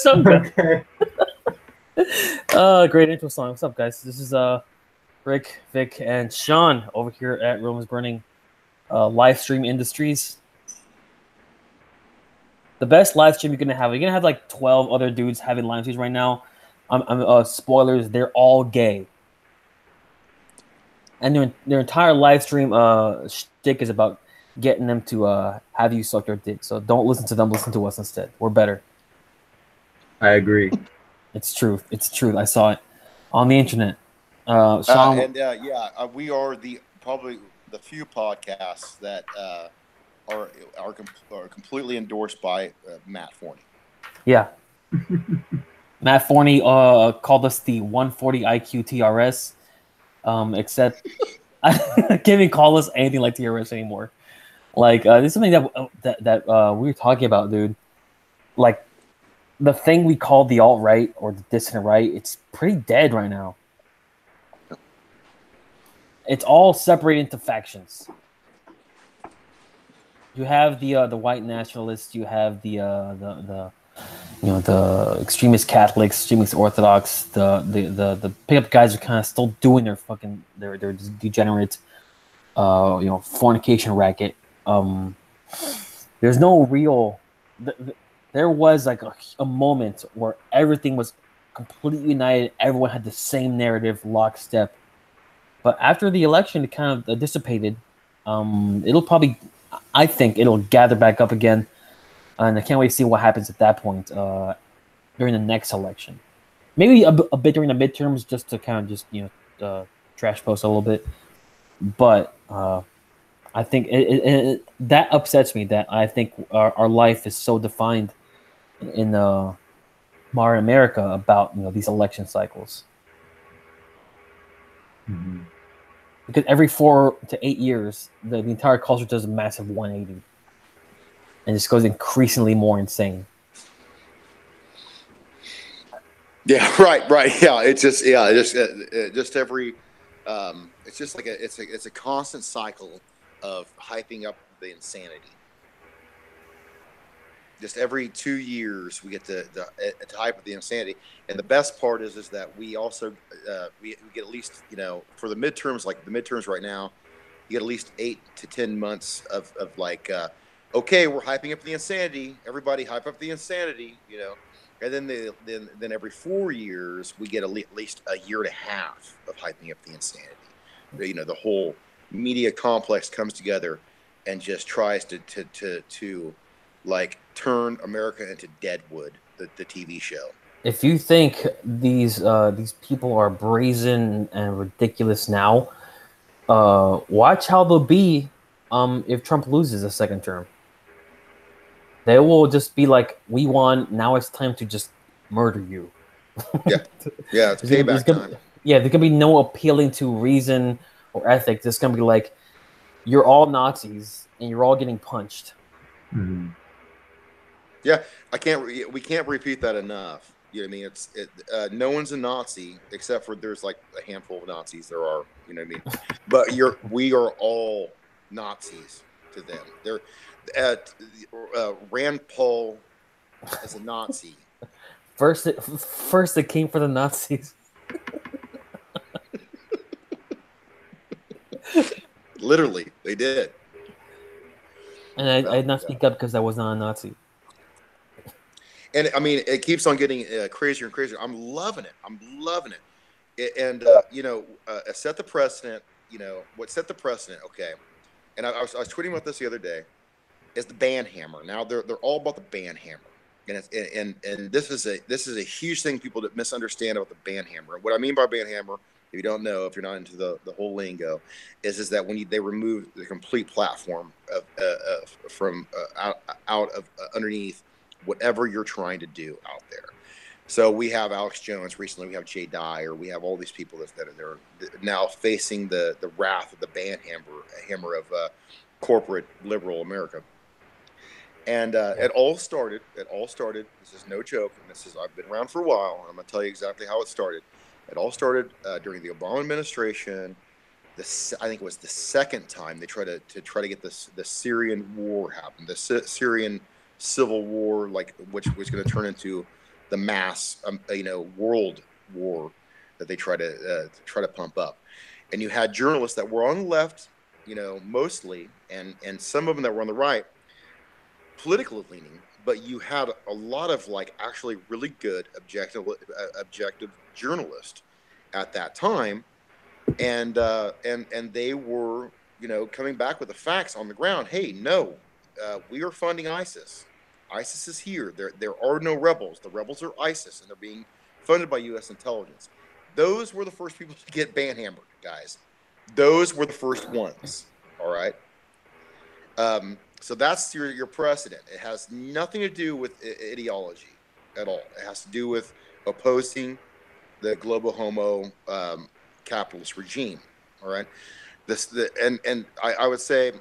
Some guy. Okay. Great intro song. What's up, guys? This is Rick, Vic, and Sean over here at Rome is Burning live stream industries. The best live stream you're gonna have. You're gonna have like 12 other dudes having live streams right now. Spoilers. They're all gay, and their entire live stream shtick is about getting them to have you suck their dick. So don't listen to them. Listen to us instead. We're better. I agree. It's truth. It's truth. I saw it on the internet. Sean, we are probably the few podcasts that are completely endorsed by Matt Forney. yeah. Matt Forney called us the 140 IQ TRS. Except I can't even call us anything like TRS anymore. Like this is something that we were talking about, dude. Like the thing we call the alt-right or the dissident right, it's pretty dead right now. It's all separated into factions. You have the white nationalists. You have the extremist Catholics, extremist Orthodox. The pickup guys are kind of still doing their fucking their degenerate fornication racket. There's no real. There was like a moment where everything was completely united. Everyone had the same narrative, lockstep. But after the election, it kind of dissipated. It'll probably, I think, it'll gather back up again, and I can't wait to see what happens at that point during the next election. Maybe a bit during the midterms, just to kind of trash post a little bit. But I think that upsets me. That I think our life is so defined in modern America about these election cycles. Mm-hmm. Because every 4 to 8 years, the entire culture does a massive 180, and just goes increasingly more insane. Yeah, right. Yeah, it's just every. It's just like it's a constant cycle of hyping up the insanity. Just every 2 years, we get to hype up the insanity, and the best part is that we also we get at least for the midterms, like the midterms right now, you get at least 8 to 10 months of like okay, we're hyping up the insanity. Everybody hype up the insanity, and then every 4 years we get at least a year and a half of hyping up the insanity. The whole media complex comes together and just tries to like turn America into Deadwood, the TV show. If you think these people are brazen and ridiculous now, watch how they'll be if Trump loses a second term. They will just be like, "We won. Now it's time to just murder you." Yeah, it's payback time. Yeah, there's gonna be no appealing to reason or ethics. It's gonna be like, you're all Nazis and you're all getting punched. Mm-hmm. Yeah, we can't repeat that enough. You know what I mean? No one's a Nazi except for there's like a handful of Nazis. There are, you know what I mean? But we are all Nazis to them. They're Rand Paul as a Nazi. First it came for the Nazis. Literally, they did. And I did not speak up because I was not a Nazi. And I mean, it keeps on getting crazier and crazier. I'm loving it. And set the precedent. What set the precedent? Okay. And I was tweeting about this the other day. Is the ban hammer. Now they're all about the ban hammer, and this is a huge thing people that misunderstand about the ban hammer. And what I mean by ban hammer, if you don't know, if you're not into the whole lingo, is that when they remove the complete platform from out of underneath whatever you're trying to do out there. So we have Alex Jones recently. We have Jay Dyer. We have all these people that are now facing the wrath of the ban hammer of corporate liberal America. And it all started. This is no joke. And I've been around for a while. And I'm going to tell you exactly how it started. It all started during the Obama administration. I think it was the second time they tried to get the Syrian war happen. The Syrian civil war, which was going to turn into the mass, world war that they try to pump up. And you had journalists that were on the left, mostly, and some of them that were on the right, politically leaning, but you had a lot of like actually really good objective journalists at that time, and they were coming back with the facts on the ground. Hey, no, we are funding ISIS. ISIS is here. There are no rebels. The rebels are ISIS, and they're being funded by U.S. intelligence. Those were the first people to get banhammered, guys. Those were the first ones. All right. So that's your precedent. It has nothing to do with ideology at all. It has to do with opposing the global homo capitalist regime. All right. I would say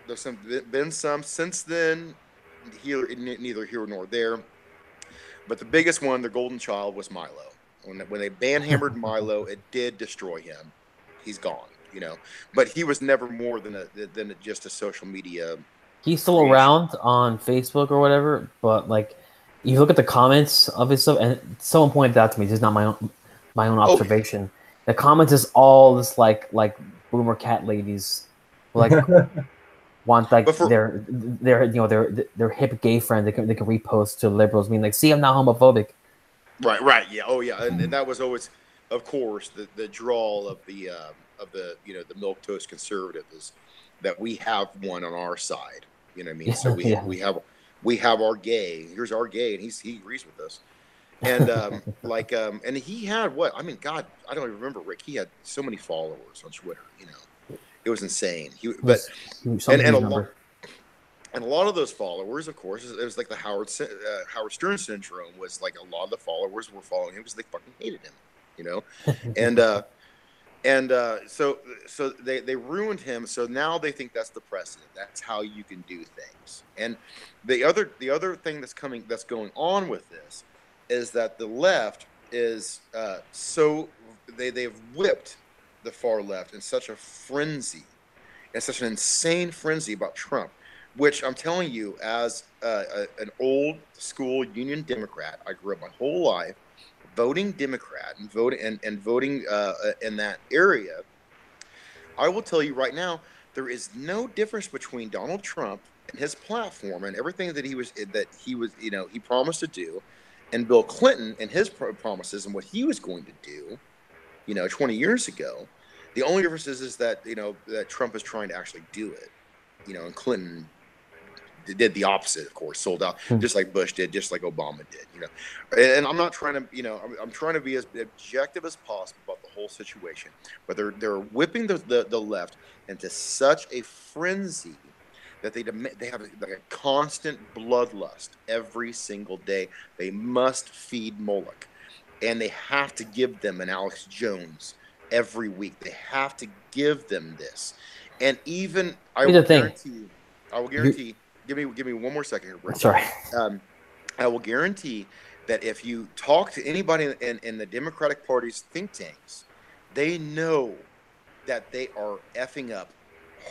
there's been some since then. Neither here nor there. But the biggest one, the golden child, was Milo. When they banhammered Milo, it did destroy him. He's gone. But he was never more than just a social media. He's still around on Facebook or whatever, but like, you look at the comments of his stuff, and someone pointed out to me, this is not my own observation. The comments is all this like boomer cat ladies, like want like their hip gay friend they can repost to liberals, being like, see, I'm not homophobic. Right, yeah, oh yeah, and that was always, of course, the drawl of the the milquetoast conservative is that we have one on our side. You know what I mean? So we have our gay. Here's our gay, and he agrees with us. And and he had what? I mean, God, I don't even remember, Rick. He had so many followers on Twitter. It was insane. And a lot of those followers, of course, it was like the Howard Stern syndrome. Was like a lot of the followers were following him because they fucking hated him. So they ruined him. So now they think that's the precedent. That's how you can do things. And the other thing that's going on with this is that the left is they've whipped the far left in such a frenzy, and such an insane frenzy about Trump, which I'm telling you, as an old school Union Democrat, I grew up my whole life voting Democrat and voting in that area. I will tell you right now, there is no difference between Donald Trump and his platform and everything that he promised to do, and Bill Clinton and his promises and what he was going to do, 20 years ago. The only difference is that that Trump is trying to actually do it, and Clinton did the opposite, of course, sold out, just like Bush did, just like Obama did, And I'm not trying to, I'm trying to be as objective as possible about the whole situation. But they're whipping the left into such a frenzy that they have like a constant bloodlust every single day. They must feed Moloch, and they have to give them an Alex Jones every week. They have to give them this, and even I will guarantee. Give me one more second here, Brent. Sorry. I will guarantee that if you talk to anybody in the Democratic Party's think tanks, they know that they are effing up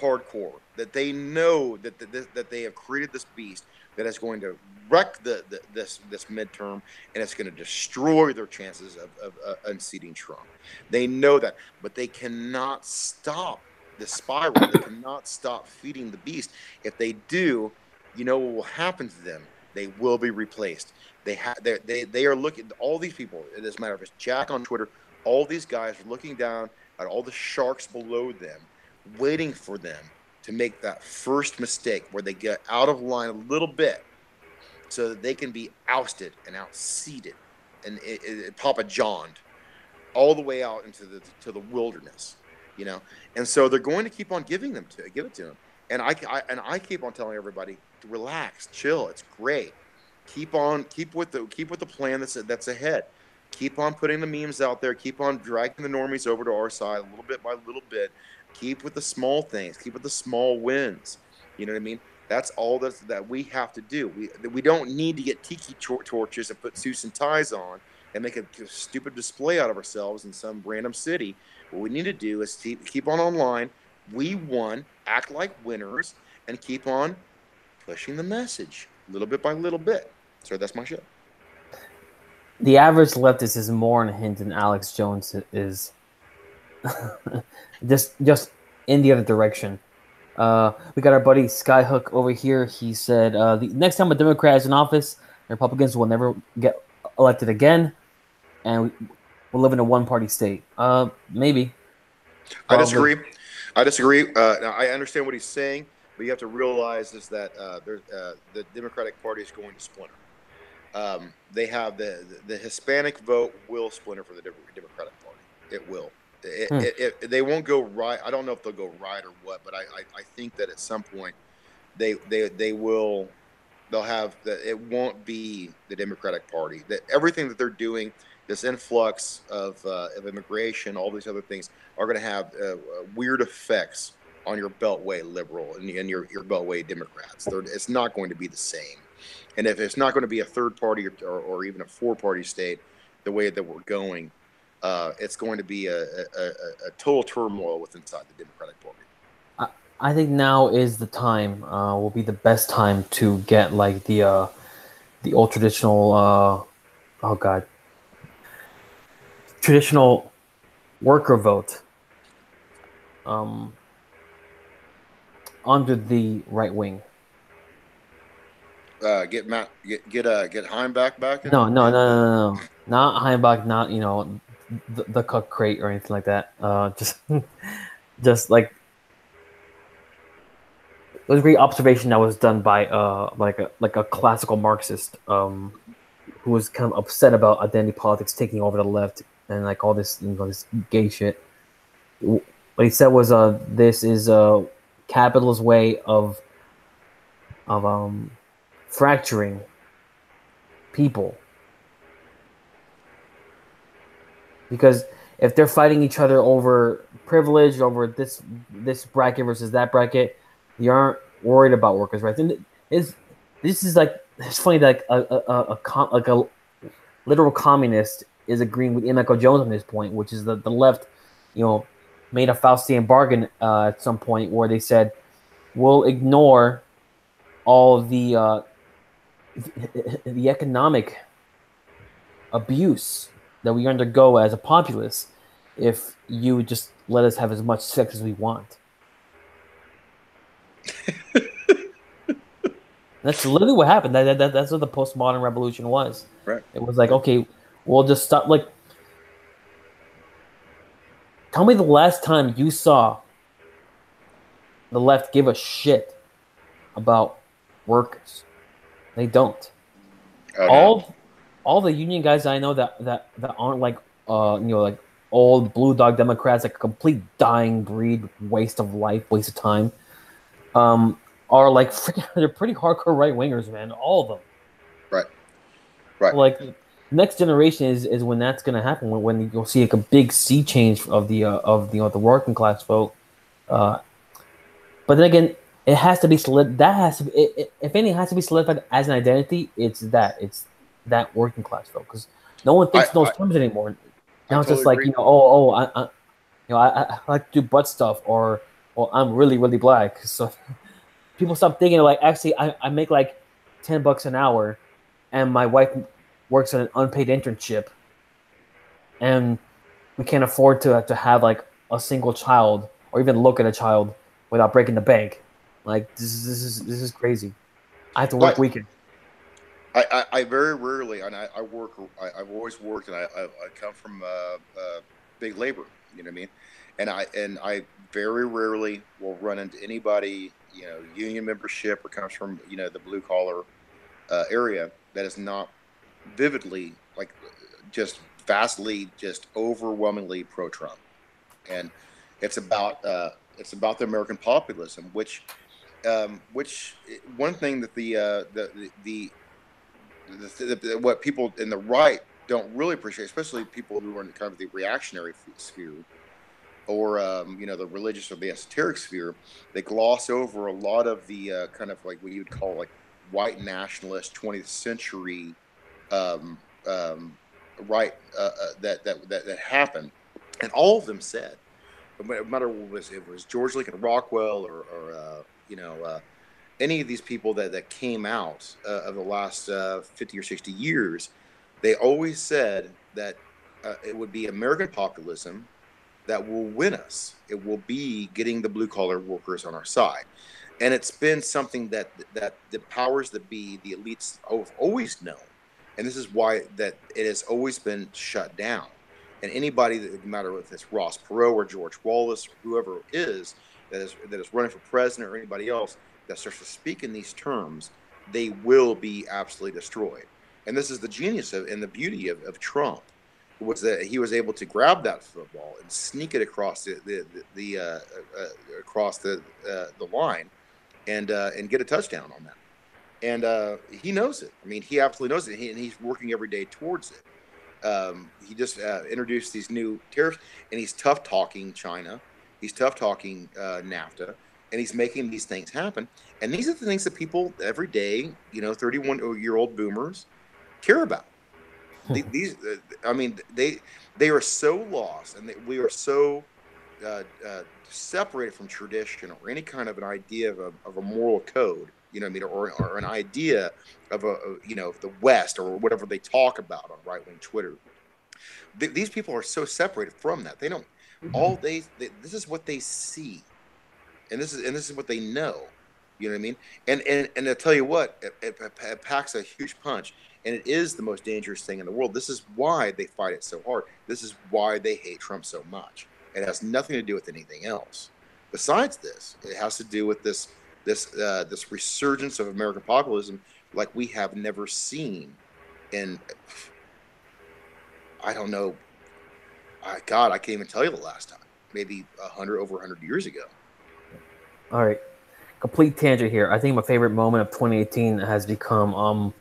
hardcore. That they know that they have created this beast that is going to wreck this midterm, and it's going to destroy their chances of unseating Trump. They know that, but they cannot stop the spiral. They cannot stop feeding the beast. If they do, what will happen to them? They will be replaced. They are looking. All these people. It doesn't matter if it's Jack on Twitter. All these guys are looking down at all the sharks below them, waiting for them to make that first mistake where they get out of line a little bit, so that they can be ousted and outseated and Papa John'd all the way out into the wilderness. And so they're going to keep on give it to them. And I keep on telling everybody to relax, chill. It's great. Keep with the plan that's ahead. Keep on putting the memes out there. Keep on dragging the normies over to our side a little bit by little bit. Keep with the small things. Keep with the small wins. You know what I mean? That's all that we have to do. We don't need to get tiki torches and put suits and ties on and make a stupid display out of ourselves in some random city. What we need to do is keep on online. We won, act like winners, and keep on pushing the message little bit by little bit. So that's my show. the average leftist is more on a hint than Alex Jones is. just in the other direction. We got our buddy Skyhook over here. He said the next time a Democrat is in office, Republicans will never get elected again, and we'll live in a one-party state. Maybe. I Probably. disagree. I disagree. Now, I understand what he's saying, but you have to realize is that the Democratic Party is going to splinter. They have the Hispanic vote will splinter for the Democratic Party. It will. They won't go right. I don't know if they'll go right or what, but I think that at some point they will. They'll have that. It won't be the Democratic Party. That everything that they're doing, this influx of immigration, all these other things are going to have weird effects on your Beltway liberal and your Beltway Democrats. It's not going to be the same. And if it's not going to be a third party or even a four-party state, the way that we're going, it's going to be a total turmoil within inside the Democratic Party. I think now is the time. Will be the best time to get like the old traditional. Oh God. Traditional worker vote. Under the right wing. Get Heimbach back. No. Not Heimbach. Not the cook crate or anything like that. Just like it was a great observation that was done by like a classical Marxist who was kind of upset about identity politics taking over the left and like all this this gay shit. What he said was this is a capitalist way of fracturing people, because if they're fighting each other over privilege, over this bracket versus that bracket, you aren't worried about workers' rights. And this is like, it's funny that like a literal communist is agreeing with Ian Michael Jones on this point, which is that the left, made a Faustian bargain at some point where they said, we'll ignore all the economic abuse that we undergo as a populace if you just let us have as much sex as we want. That's literally what happened. That's what the postmodern revolution was. Right. It was like, okay, we'll just stop. Like, tell me the last time you saw the left give a shit about workers. They don't. Oh, all the union guys I know that aren't like like old blue dog Democrats, like a complete dying breed, waste of life, waste of time, are like freaking, they're pretty hardcore right wingers, man. All of them. Right. Like next generation is when that's gonna happen. When you'll see like a big sea change of the working class vote. But then again, it has to be solid. That has to be, if anything, has to be solidified as an identity. It's that working class vote, because no one thinks those terms anymore. Now it's just like agree. I like to do butt stuff, or I'm really really black. So people stop thinking like, actually I make like $10 an hour, and my wife works on an unpaid internship, and we can't afford to have like a single child or even look at a child without breaking the bank. Like this is crazy. I have to work weekend. I very rarely, and I work. I've always worked, and I come from big labor. You know what I mean? And I very rarely will run into anybody, union membership or comes from the blue collar area that is not vividly, like, just vastly, just overwhelmingly pro-Trump. And it's about the American populism, which one thing that what people in the right don't really appreciate, especially people who are in kind of the reactionary sphere, or the religious or the esoteric sphere, they gloss over a lot of the kind of like what you would call like white nationalist 20th century right that happened, and all of them said, no matter what it was George Lincoln Rockwell or any of these people that came out of the last 50 or 60 years, They always said that it would be American populism that will win us. It will be getting the blue collar workers on our side, and it's been something that the powers that be, the elites, have always known, and this is why that it has always been shut down. And anybody that, no matter if it's Ross Perot or George Wallace or whoever it is that is running for president or anybody else that starts to speak in these terms, they will be absolutely destroyed. And this is the genius of and the beauty of Trump was that he was able to grab that football and sneak it across the line and get a touchdown on that. And he knows it. I mean, he absolutely knows it, and he's working every day towards it. He just introduced these new tariffs, and he's tough talking China. He's tough talking NAFTA, and he's making these things happen. And these are the things that people every day, 31-year-old boomers care about. These, I mean, they are so lost, and we are so separated from tradition or any kind of an idea of a moral code. You know what I mean, or an idea of the West or whatever they talk about on right wing Twitter. These people are so separated from that. They don't. This is what they see, and this is what they know. You know what I mean? And I tell you what, it packs a huge punch, and it is the most dangerous thing in the world. This is why they fight it so hard. This is why they hate Trump so much. It has nothing to do with anything else. Besides this, it has to do with this resurgence of American populism like we have never seen in, I don't know, God, I can't even tell you the last time. Maybe over 100 years ago. All right, complete tangent here. I think my favorite moment of 2018 has become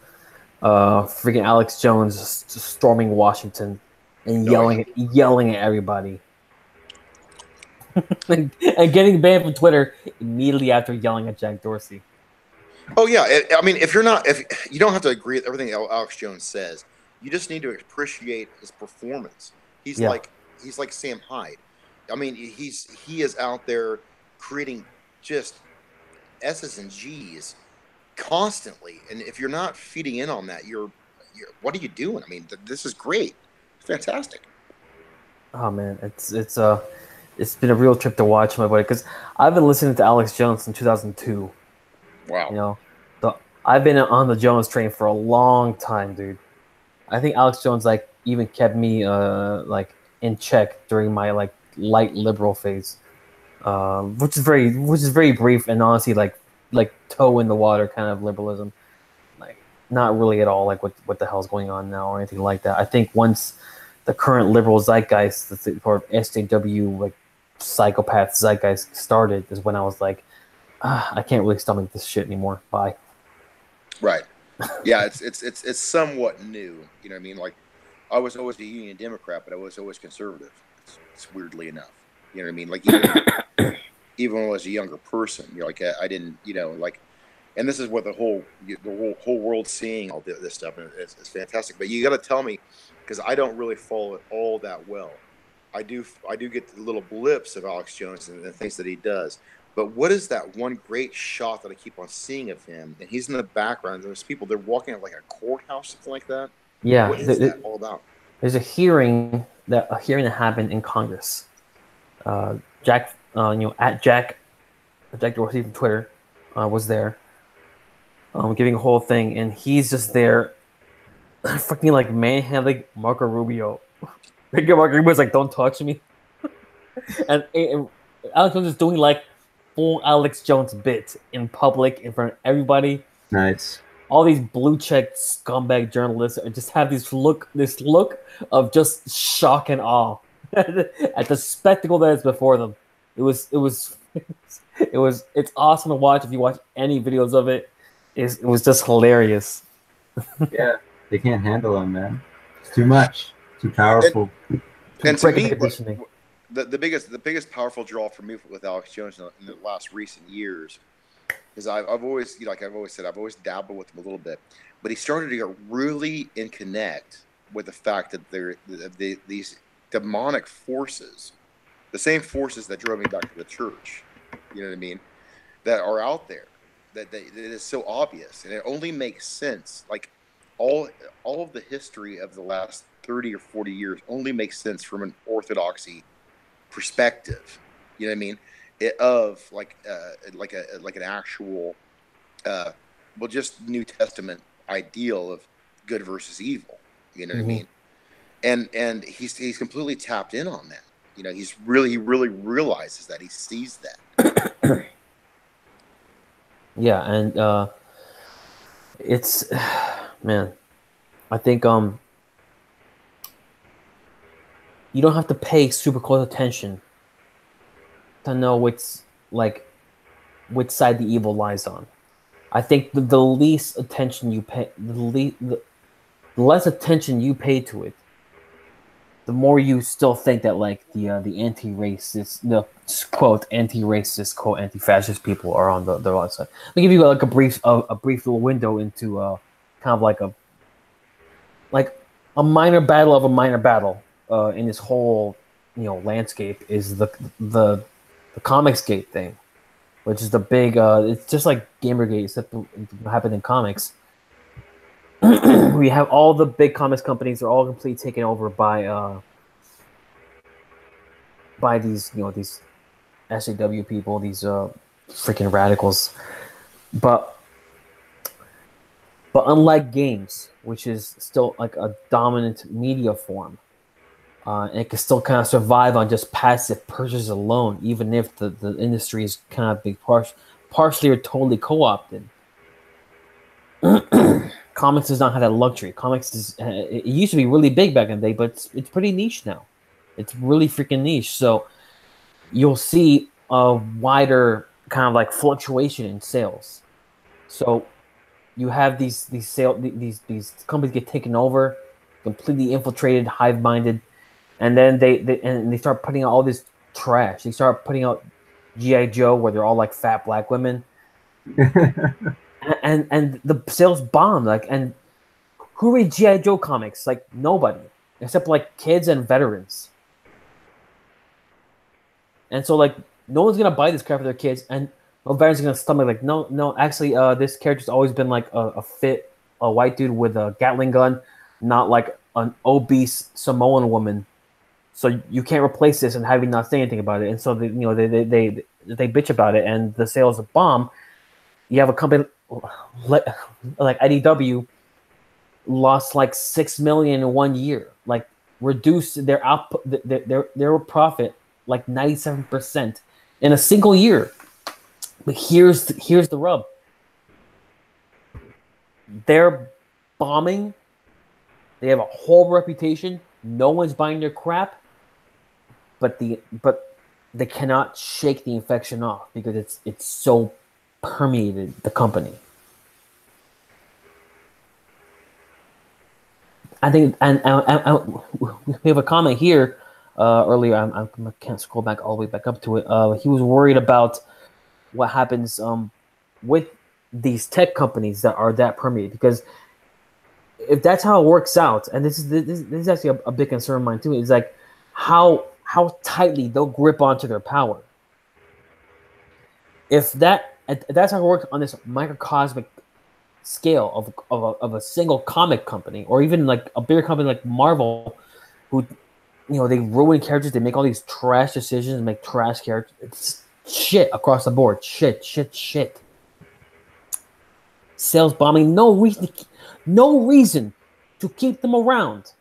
freaking Alex Jones storming Washington and yelling at everybody. and getting banned from Twitter immediately after yelling at Jack Dorsey. Oh yeah, I mean, if you don't have to agree with everything Alex Jones says, you just need to appreciate his performance. He's like Sam Hyde. I mean, he is out there creating just S's and G's constantly, and if you're not feeding in on that, you're what are you doing? I mean, this is great, it's fantastic. Oh man, it's been a real trip to watch, my buddy, because I've been listening to Alex Jones since 2002. Wow. I've been on the Jones train for a long time, dude. I think Alex Jones even kept me in check during my light liberal phase, which is very brief and honestly like toe in the water kind of liberalism, not really at all what the hell's going on now or anything like that. I think once the current liberal zeitgeist, the sort of SJW psychopath zeitgeist started, is when I was like, I can't really stomach this shit anymore. Bye. Right. Yeah, it's somewhat new. You know what I mean? Like, I was always a Union Democrat, but I was always conservative. It's weirdly enough. You know what I mean? Like, even when I was a younger person, I didn't, and this is what the whole world's seeing all this stuff, and it's fantastic. But you got to tell me, because I don't really follow it all that well. I do get the little blips of Alex Jones and the things that he does. But what is that one great shot that I keep on seeing of him? And he's in the background. There's people, they're walking at like a courthouse, something like that. Yeah. What is that all about? There's a hearing that happened in Congress. Jack Dorsey from Twitter was there, giving a whole thing, and he's just there, fucking manhandling Marco Rubio. Marco Rubio's like, "Don't touch me," and Alex Jones is doing full Alex Jones bit in public in front of everybody. Nice. All these blue check scumbag journalists just have this look of just shock and awe at the spectacle that is before them. It's awesome to watch. If you watch any videos of it, it was just hilarious. Yeah, they can't handle him, man. It's too much. Too powerful. And to me, the biggest powerful draw for me with Alex Jones in the last recent years is I've always said, I've always dabbled with him a little bit, but he started to get really in connect with the fact that these demonic forces, the same forces that drove me back to the church, you know what I mean, that are out there, that it is so obvious, and it only makes sense. Like, all of the history of the last 30 or 40 years only makes sense from an orthodoxy perspective. You know what I mean? Of like an actual well, just New Testament ideal of good versus evil. You know what I mean? And he's completely tapped in on that. You know, he really realizes that, he sees that. Yeah, and it's man, I think you don't have to pay super close attention to know which side the evil lies on. I think the least attention you pay, the less attention you pay to it, the more you still think that like the anti-racist, the quote anti-racist, quote anti-fascist people are on the right side. Let me give you like a brief little window into kind of like a minor battle of a minor battle in this whole landscape is the Comicsgate thing, which is the big. It's just like Gamergate, except it happened in comics. We have all the big comics companies; they're all completely taken over by these these SJW people, these freaking radicals. But unlike games, which is still like a dominant media form, and it can still kind of survive on just passive purchases alone, even if the industry is kind of being partially or totally co-opted. Comics does not have that luxury. Comics is it used to be really big back in the day, but it's pretty niche now. It's really freaking niche. So you'll see a wider kind of like fluctuation in sales. So you have these companies get taken over, completely infiltrated, hive-minded, and then they start putting out all this trash. They start putting out G.I. Joe, where they're all like fat black women. And the sales bomb. Like, and who reads G.I. Joe comics? Like, nobody, except like kids and veterans. And so like no one's gonna buy this crap for their kids, and no veterans are gonna stomach like no. Actually, this character's always been like a fit white dude with a Gatling gun, not like an obese Samoan woman. So you can't replace this and have you not say anything about it. And so they bitch about it, and the sales bomb. You have a company like IDW lost like $6 million in 1 year, like reduced their output, their profit like 97% in a single year. But here's the rub: they're bombing. They have a horrible reputation. No one's buying their crap, but they cannot shake the infection off because it's so permeated the company. I think, and we have a comment here earlier. I can't scroll back all the way back up to it. He was worried about what happens with these tech companies that are that permeated, because if that's how it works out, and this is actually a big concern of mine too, is like how tightly they'll grip onto their power. If that's how it works on this microcosmic scale of a single comic company, or even like a bigger company like Marvel, who they ruin characters, they make all these trash decisions and make trash characters. It's shit across the board. Shit. Sales bombing. No reason to keep them around.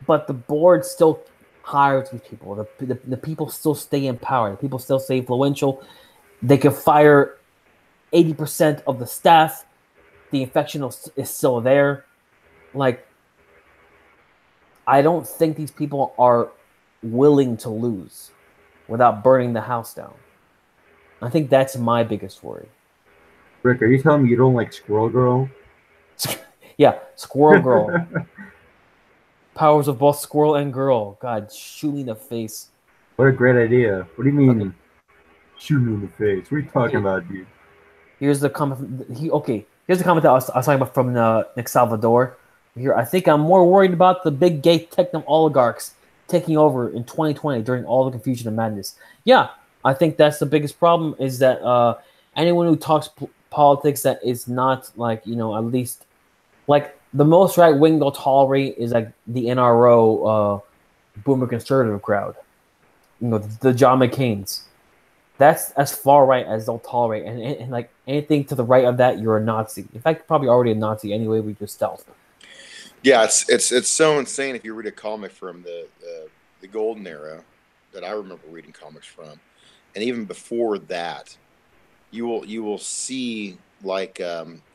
But the board still hires these people. The people still stay in power. The people still stay influential. They can fire 80% of the staff. The infection is still there. Like, I don't think these people are willing to lose without burning the house down. I think that's my biggest worry. Rick, are you telling me you don't like Squirrel Girl? Yeah, Squirrel Girl. Powers of both Squirrel and Girl. God, shoot me in the face. What a great idea. What do you mean? Okay. Shoot me in the face. What are you talking about, dude? Here's the comment. Here's the comment that I was talking about from Nick Salvador. Here, I think I'm more worried about the big gay techno oligarchs taking over in 2020 during all the confusion and madness. Yeah, I think that's the biggest problem, is that anyone who talks politics that is not like, at least Like the most right wing they'll tolerate is like the NRO, boomer conservative crowd. You know, the John McCain's. That's as far right as they'll tolerate, and like anything to the right of that, you're a Nazi. In fact, probably already a Nazi anyway with your stealth. Yeah, it's so insane if you read a comic from the golden era that I remember reading comics from, and even before that, you will see like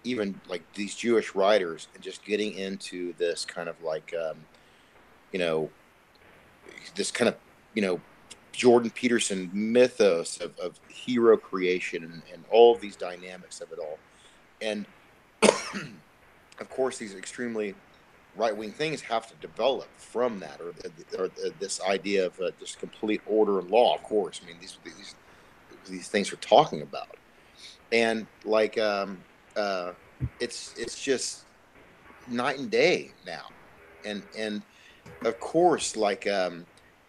even like these Jewish writers and just getting into this kind of like you know this kind of Jordan Peterson mythos of hero creation and all of these dynamics of it all, and of course these extremely right-wing things have to develop from that, or this idea of just complete order and law. Of course, I mean these things we're talking about, and like it's just night and day now, and of course like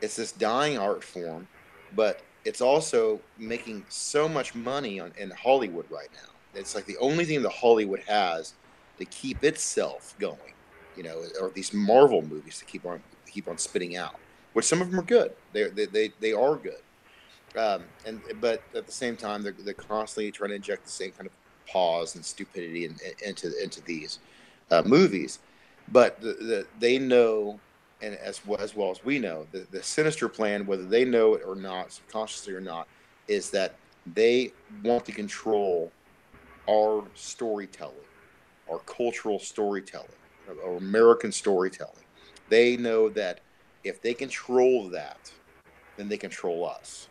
it's this dying art form, but it's also making so much money in Hollywood right now. It's like the only thing that Hollywood has to keep itself going, or these Marvel movies to keep on spitting out, which some of them are good. They are good, but at the same time they're constantly trying to inject the same kind of pause and stupidity into these movies. But they know, and as well as we know, the sinister plan, whether they know it or not, subconsciously or not, is that they want to control our storytelling, our cultural storytelling, or American storytelling. They know that if they control that, then they control us.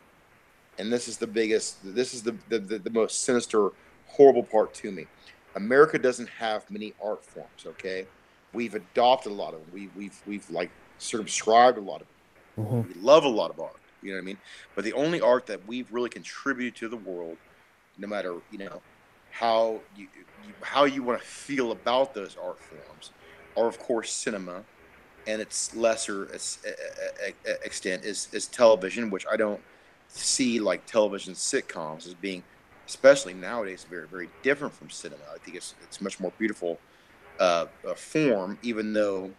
And this is the most sinister, horrible part to me. America doesn't have many art forms, okay? We've adopted a lot of them. We've like subscribed a lot of them. Mm-hmm. We love a lot of art, you know what I mean? But the only art that we've really contributed to the world, no matter, how you want to feel about those art forms, are of course cinema, and its lesser extent is television, which I don't see like television sitcoms as being, especially nowadays, very, very different from cinema. I think it's much more beautiful form, even though,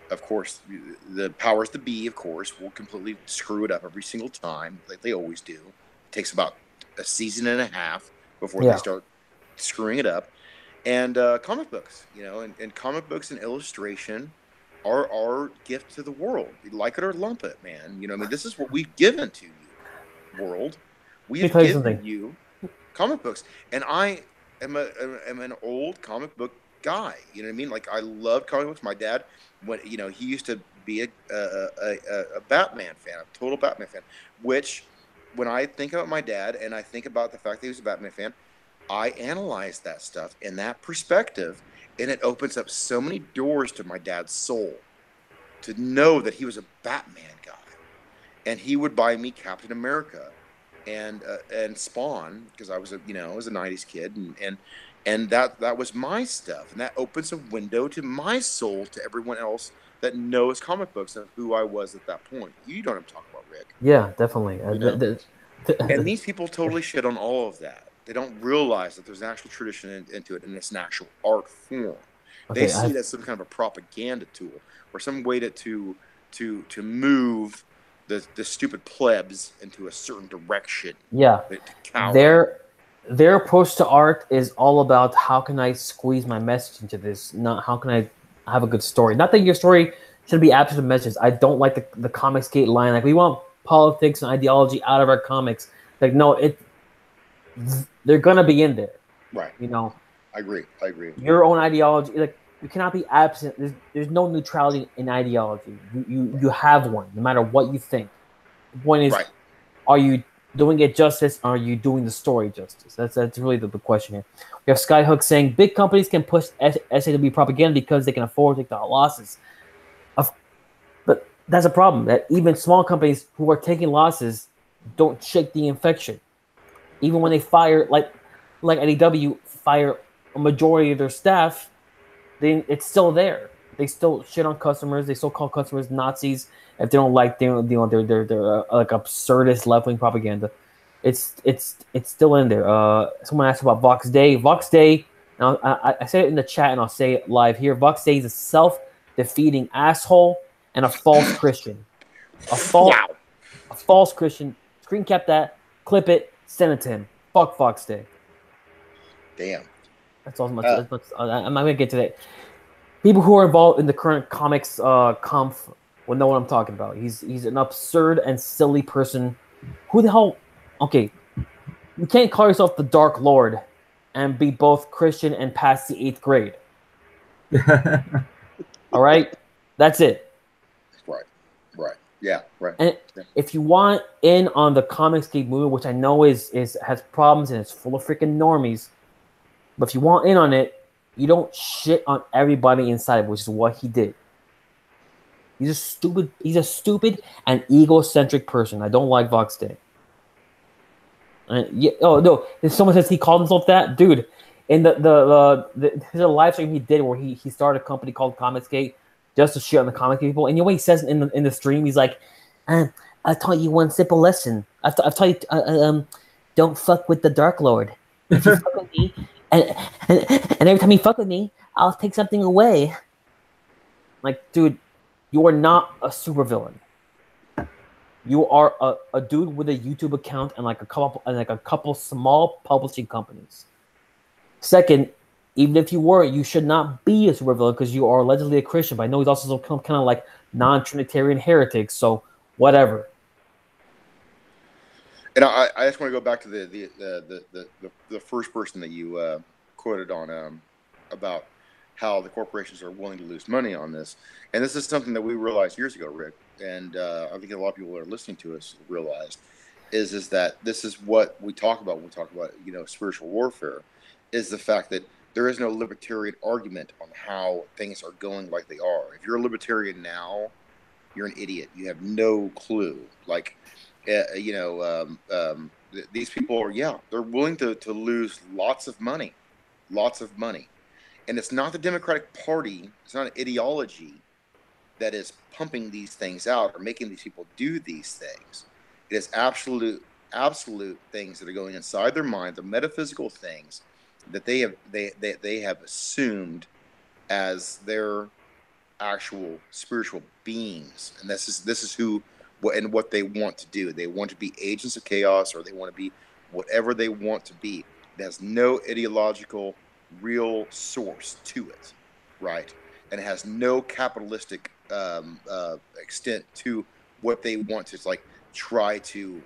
of course, the powers that be, of course, will completely screw it up every single time, like they always do. It takes about a season and a half before they start screwing it up. And comic books, and comic books and illustration are our gift to the world. You like it or lump it, man. This is what we've given to you, world. We have given you comic books, and I am an old comic book guy. You know what I mean? Like I love comic books. My dad, when he used to be a Batman fan, a total Batman fan. Which, when I think about my dad and I think about the fact that he was a Batman fan, I analyze that stuff in that perspective, and it opens up so many doors to my dad's soul to know that he was a Batman guy, and he would buy me Captain America and Spawn, because I was a '90s kid, and that was my stuff, and that opens a window to my soul to everyone else that knows comic books and who I was at that point. You know what I'm talking about, Rick? Yeah, definitely. And these people totally shit on all of that. They don't realize that there's an actual tradition into it, and it's an actual art form. Okay, they see it as some kind of a propaganda tool, or some way to move the stupid plebs into a certain direction. Yeah, their approach to art is all about how can I squeeze my message into this, not how can I have a good story. Not that your story should be absolute messages. I don't like the Comics Gate line. Like, we want politics and ideology out of our comics. Like, no, they're gonna be in there, right? I agree. Your own ideology, like, you cannot be absent. There's no neutrality in ideology. You have one, no matter what you think. The point is, are you doing it justice? Or are you doing the story justice? That's really the question here. We have Skyhook saying big companies can push SAW propaganda because they can afford to take the losses. But that's a problem. That even small companies who are taking losses don't shake the infection. Even when they fire, like IDW, fire a majority of their staff, it's still there. They still shit on customers. They still call customers Nazis if they don't like they're like absurdist left-wing propaganda. It's still in there. Someone asked about Vox Day. Vox Day Now, I say it in the chat and I'll say it live here. Vox Day is a self-defeating asshole and a false Christian. Wow. A false Christian. Screen cap that, clip it, send it to him. Fuck Vox Day. Damn. That's all much. I'm not gonna get to that. People who are involved in the current comics conf will know what I'm talking about. He's an absurd and silly person. Who the hell? Okay, you can't call yourself the Dark Lord and be both Christian and pass the 8th grade. All right, that's it. Right. Yeah. Right. And if you want in on the Comicsgate movement, which I know is has problems and it's full of freaking normies, but if you want in on it, you don't shit on everybody inside, which is what he did. He's a stupid and egocentric person. I don't like Vox Day. Oh no! If someone says he called himself that, dude, in his live stream he did where he started a company called Comicsgate just to shit on the comic people. And you know what he says in the stream? He's like, "I taught you one simple lesson. I've taught you don't fuck with the Dark Lord. If you fuck with me, and every time you fuck with me, I'll take something away." Like, dude, you are not a supervillain. You are a dude with a YouTube account and like a couple small publishing companies. Second, even if you were, you should not be a supervillain because you are allegedly a Christian. But I know he's also some kind of like non-Trinitarian heretic. So whatever. And I just want to go back to the first person that you quoted on about how the corporations are willing to lose money on this. And this is something that we realized years ago, Rick, and I think a lot of people that are listening to us realized, is that this is what we talk about when we talk about, spiritual warfare, is the fact that there is no libertarian argument on how things are going like they are. If you're a libertarian now, you're an idiot. You have no clue. Like, these people are, they're willing to lose lots of money. And it's not the Democratic Party, it's not an ideology that is pumping these things out or making these people do these things. It is absolute things that are going inside their mind, the metaphysical things that they have assumed as their actual spiritual beings. And this is who and what they want to do. They want to be agents of chaos, or they want to be whatever they want to be. It has no ideological real source to it, right? And it has no capitalistic extent to what they want to try to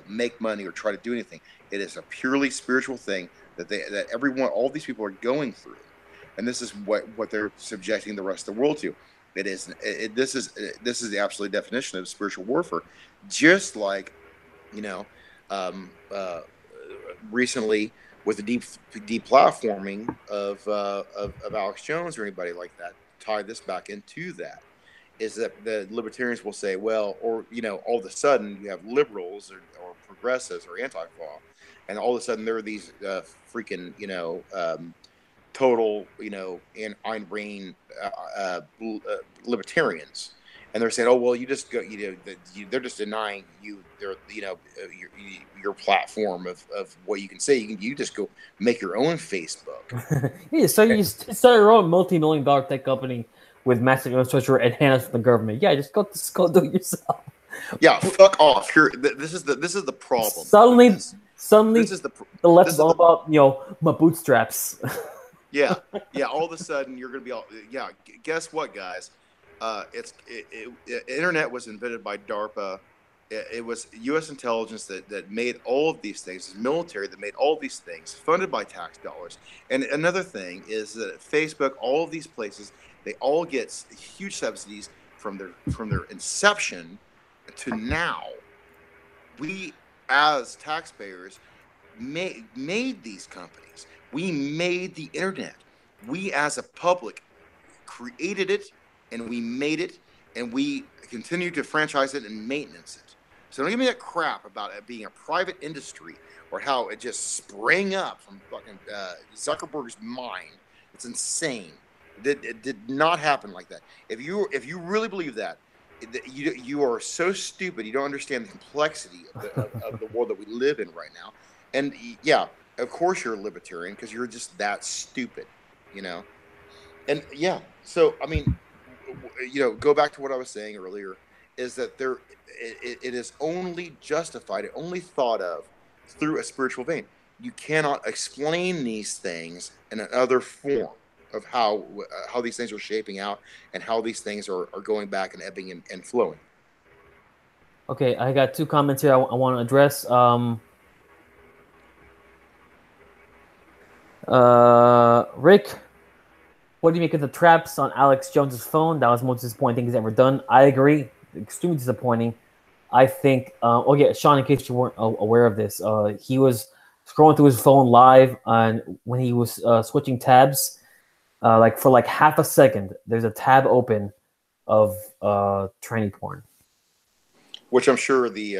make money or try to do anything. It is a purely spiritual thing that all these people are going through, and this is what they're subjecting the rest of the world to. This is the absolute definition of spiritual warfare. Just like, recently with the deplatforming of Alex Jones or anybody like that, tie this back into that, is that the libertarians will say, well, or all of a sudden you have liberals or progressives or anti-law, and all of a sudden there are these freaking total Ayn Rand libertarians, and they're saying, oh well, you just go, they're just denying you your platform of what you can say. You just go make your own Facebook. Yeah, so you start your own multi-million-dollar tech company with massive infrastructure and hands from the government. Yeah, just go do it yourself. Yeah, fuck off. Here, this is the problem. Suddenly, this is the left is all about my bootstraps. Yeah. All of a sudden, you're gonna be all. Yeah, guess what, guys? Internet was invented by DARPA. It was U.S. intelligence that made all of these things. It's military that made all of these things, funded by tax dollars. And another thing is that Facebook, all of these places, they all get huge subsidies from their inception to now. We, as taxpayers, made these companies. We made the internet. We, as a public, created it, and we made it, and we continue to franchise it and maintenance it. So don't give me that crap about it being a private industry or how it just sprang up from fucking Zuckerberg's mind. It's insane. It did not happen like that. If you really believe that, you are so stupid. You don't understand the complexity of the world that we live in right now. And yeah, of course you're a libertarian because you're just that stupid, And yeah, so I mean, go back to what I was saying earlier, is that it is only justified, only thought of through a spiritual vein. You cannot explain these things in another form of how these things are shaping out and how these things are going back and ebbing and flowing. Okay, I got 2 comments here I want to address. Rick, what do you make of the traps on Alex Jones's phone? That was the most disappointing thing he's ever done. I agree. Extremely disappointing. I think, Sean, in case you weren't aware of this, he was scrolling through his phone live, and when he was switching tabs, for like half a second, there's a tab open of tranny porn. Which I'm sure the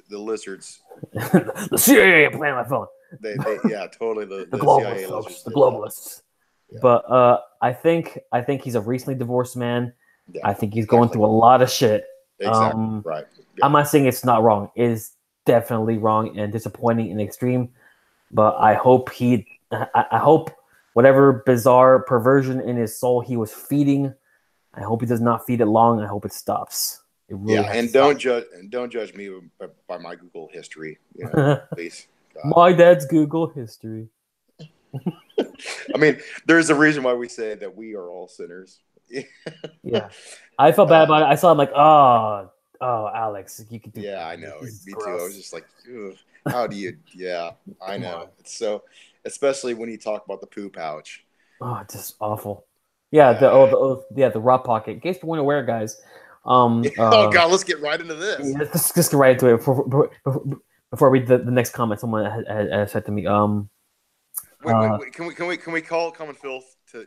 lizards, the CIA playing my phone. They totally the globalists, CIA folks, lizards, the globalists. Yeah. But I think he's a recently divorced man. Yeah, I think he's going through a lot of shit. Exactly. Right. Yeah. I'm not saying it's not wrong. It is definitely wrong and disappointing in the extreme. But I hope I hope whatever bizarre perversion in his soul he was feeding, I hope he does not feed it long. I hope it stops. It really and don't judge me by my Google history, please. God. My dad's Google history. I mean, there's a reason why we say that we are all sinners. Yeah, I felt bad about it. I saw him like, oh, Alex, you could do. Yeah, I know. Me too. I was just like, how do you? Yeah, I know. It's so, especially when you talk about the poo pouch. Oh, it's just awful. Yeah, the Rot Pocket. In case you weren't aware, guys. Oh God, let's get right into this. Yeah, let's just get right into it before I read the next comment someone had said to me. Wait, can we call Common Filth to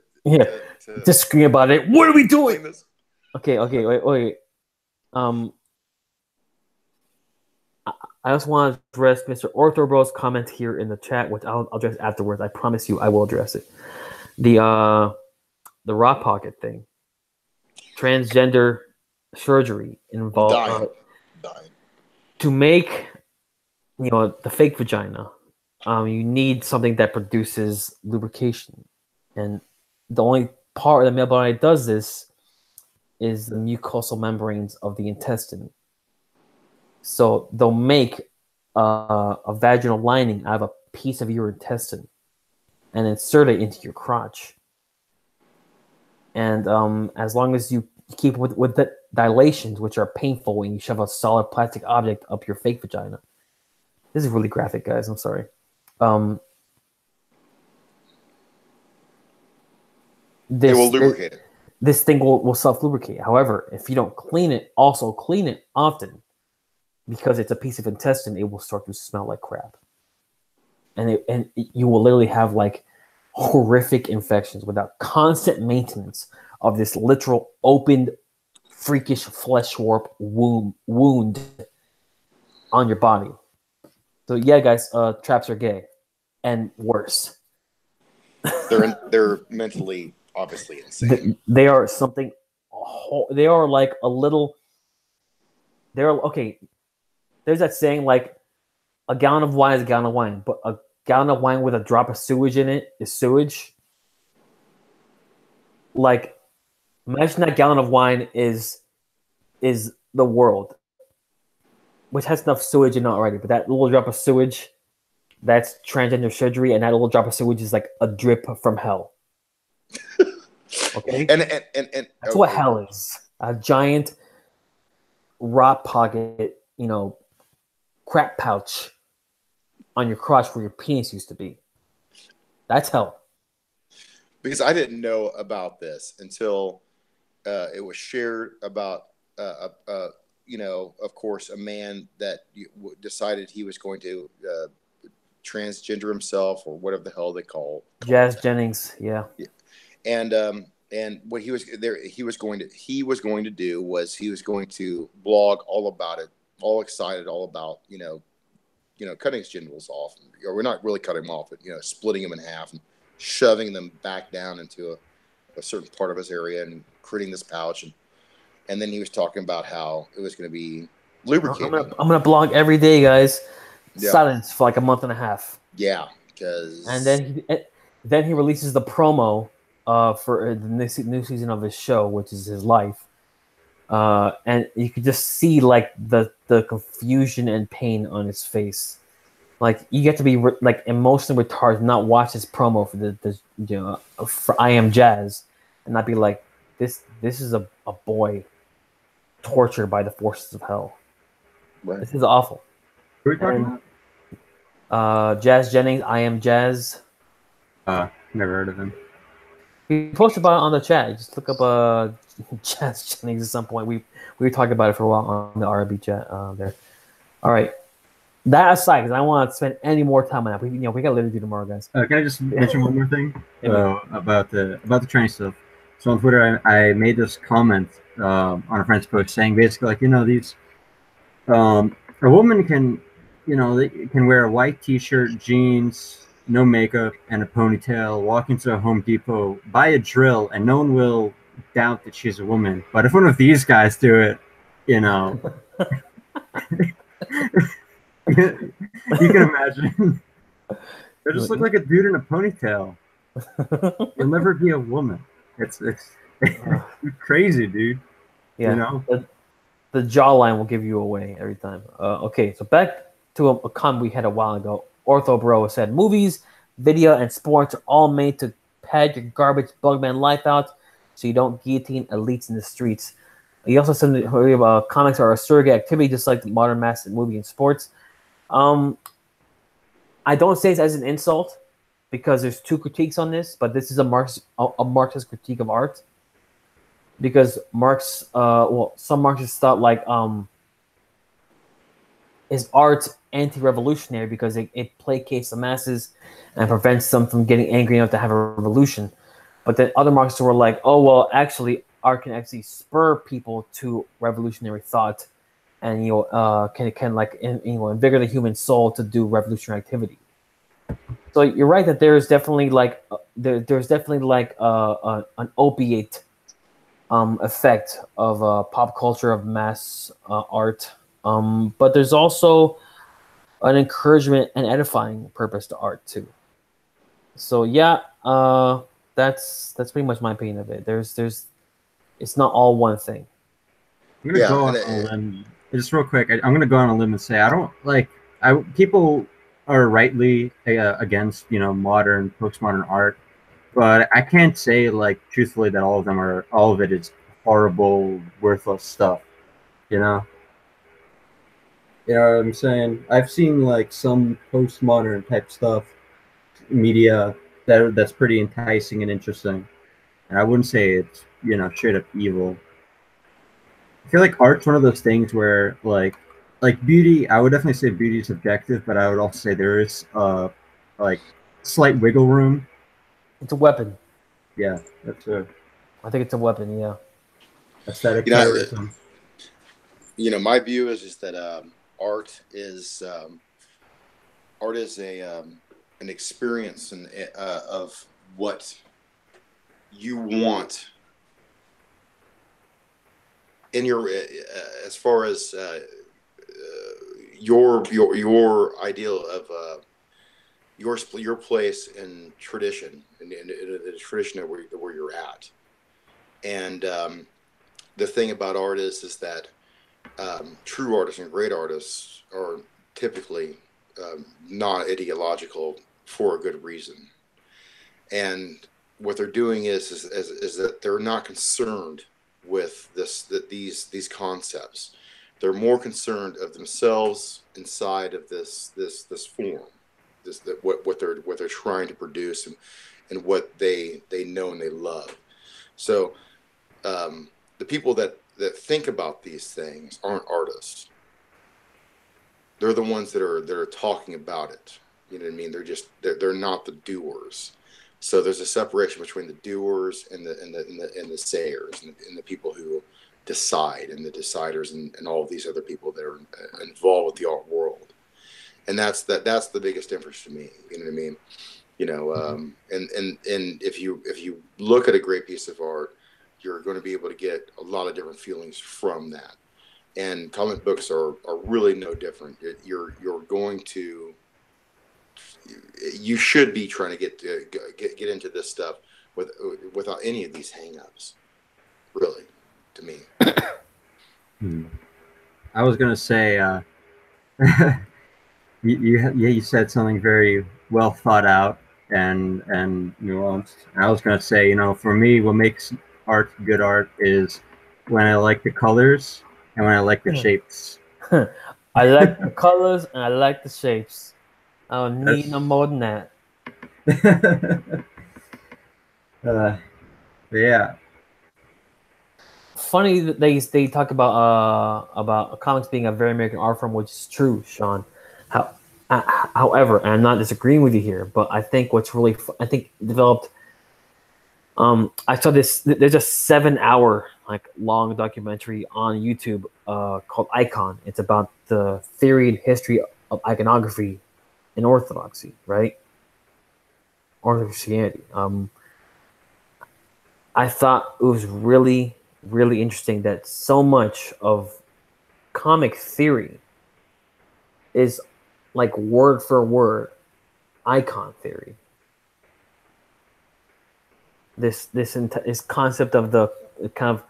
just scream about it? What are we doing? This? Okay, wait. I also want to address Mr. Orthobro's comment here in the chat, which I'll address afterwards. I promise you, I will address it. The Rot Pocket thing, transgender surgery involved dying. To make the fake vagina. You need something that produces lubrication, and the only part of the male body that does this is the mucosal membranes of the intestine. So they'll make a vaginal lining out of a piece of your intestine and insert it into your crotch. And as long as you keep with the dilations, which are painful when you shove a solid plastic object up your fake vagina. This is really graphic, guys. I'm sorry. It will lubricate it. This thing will self-lubricate. However, if you don't clean it often, because it's a piece of intestine, it will start to smell like crap. And you will literally have like horrific infections without constant maintenance of this literal opened, freakish flesh warp wound on your body. So yeah, guys, traps are gay, and worse. They're mentally obviously insane. They are something. They are like a little. They're okay. There's that saying like, a gallon of wine is a gallon of wine, but a gallon of wine with a drop of sewage in it is sewage. Like, imagine that gallon of wine is the world, which has enough sewage in it already, but that little drop of sewage, that's transgender surgery, and that little drop of sewage is like a drip from hell. Okay? and that's what hell is. A giant Rot Pocket, crap pouch on your crotch where your penis used to be. That's hell. Because I didn't know about this until it was shared about, of course, a man that decided he was going to transgender himself, or whatever the hell they call it. Jazz Jennings, yeah. And what he was going to do was he was going to blog all about it, all excited, all about cutting his genitals off, or we're not really cutting them off, but splitting them in half and shoving them back down into a certain part of his area and creating this pouch, and then he was talking about how it was going to be lubricated. I'm gonna blog every day, guys. Yeah. Silence for like a month and a half. Yeah, because And then he releases the promo for the new season of his show, which is his life. And you could just see like the confusion and pain on his face. Like you get to be like emotionally retarded, not watch this promo for the for I Am Jazz, and not be like this is a boy tortured by the forces of hell. right. This is awful. Who are we talking And Jazz Jennings, I Am Jazz. about? Never heard of him. We posted about it on the chat. Just look up Jazz Jennings at some point. We talked about it for a while on the RB chat there. All right. That aside, because I don't want to spend any more time on that. We got to literally do tomorrow, guys. Can I just mention one more thing Yeah. about the training stuff? So on Twitter, I made this comment on a friend's post saying basically like these a woman can they can wear a white T-shirt, jeans, no makeup, and a ponytail, walk into a Home Depot, buy a drill, and no one will doubt that she's a woman. But if one of these guys do it, you know, you can imagine. They just look like a dude in a ponytail. You'll never be a woman. It's crazy, dude. Yeah. You know? The jawline will give you away every time. Okay, so back to a comment we had a while ago. Ortho Bro said, movies, video, and sports are all made to pad your garbage bugman life out so you don't guillotine elites in the streets. He also said that comics are a surrogate activity just like the modern mass movie and sports. I don't say this as an insult because there's two critiques on this, but this is a Marxist critique of art. Because some Marxists thought like is art anti-revolutionary because it placates the masses and prevents them from getting angry enough to have a revolution. But then other Marxists were like, oh well, actually, art can actually spur people to revolutionary thought, and can like invigorate the human soul to do revolutionary activity. So you're right that there's definitely like an opiate effect of pop culture of mass art, but there's also an encouragement and edifying purpose to art too. So yeah, that's pretty much my opinion of it. It's not all one thing. I'm gonna go on a limb. Just real quick, I'm gonna go on a limb and say I don't like. People are rightly against modern postmodern art, but I can't say like truthfully that all of it is horrible, worthless stuff. You know what I'm saying? I've seen like some postmodern type stuff, media that's pretty enticing and interesting, and I wouldn't say it's straight up evil. I feel like art's one of those things where like beauty. I would definitely say beauty is subjective, but I would also say there is like slight wiggle room. It's a weapon. Yeah, that's a. I think it's a weapon. Yeah. Aesthetic terrorism. My view is that art is an experience of what you want in your as far as your ideal of your place in tradition in the tradition of where you're at. And the thing about art is that true artists and great artists are typically not ideological for a good reason. And what they're doing is that they're not concerned with these concepts. They're more concerned of themselves inside of this form, what they're trying to produce and what they know and they love. So the people that think about these things aren't artists. They're the ones that are talking about it. You know what I mean? They're not the doers. So there's a separation between the doers and the sayers and the people who decide and the deciders and all of these other people that are involved with the art world. And that's the biggest difference to me. You know what I mean? And if you look at a great piece of art, you're going to be able to get a lot of different feelings from that. And comic books are really no different. You're going to you should be trying to get into this stuff without any of these hang-ups, really, to me. I was gonna say, you said something very well thought out and nuanced. I was gonna say, for me, what makes art good art is when I like the colors and when I like the shapes. I like the colors and I like the shapes. I don't need no more than that. Yeah. Funny that they talk about comics being a very American art form, which is true, Sean. However, and I'm not disagreeing with you here, but I think what's really developed. I saw this. There's a 7-hour long documentary on YouTube called Icon. It's about the theory and history of iconography in Orthodoxy, right? Orthodox Christianity. I thought it was really, really interesting that so much of comic theory is like word for word icon theory. This concept of the kind of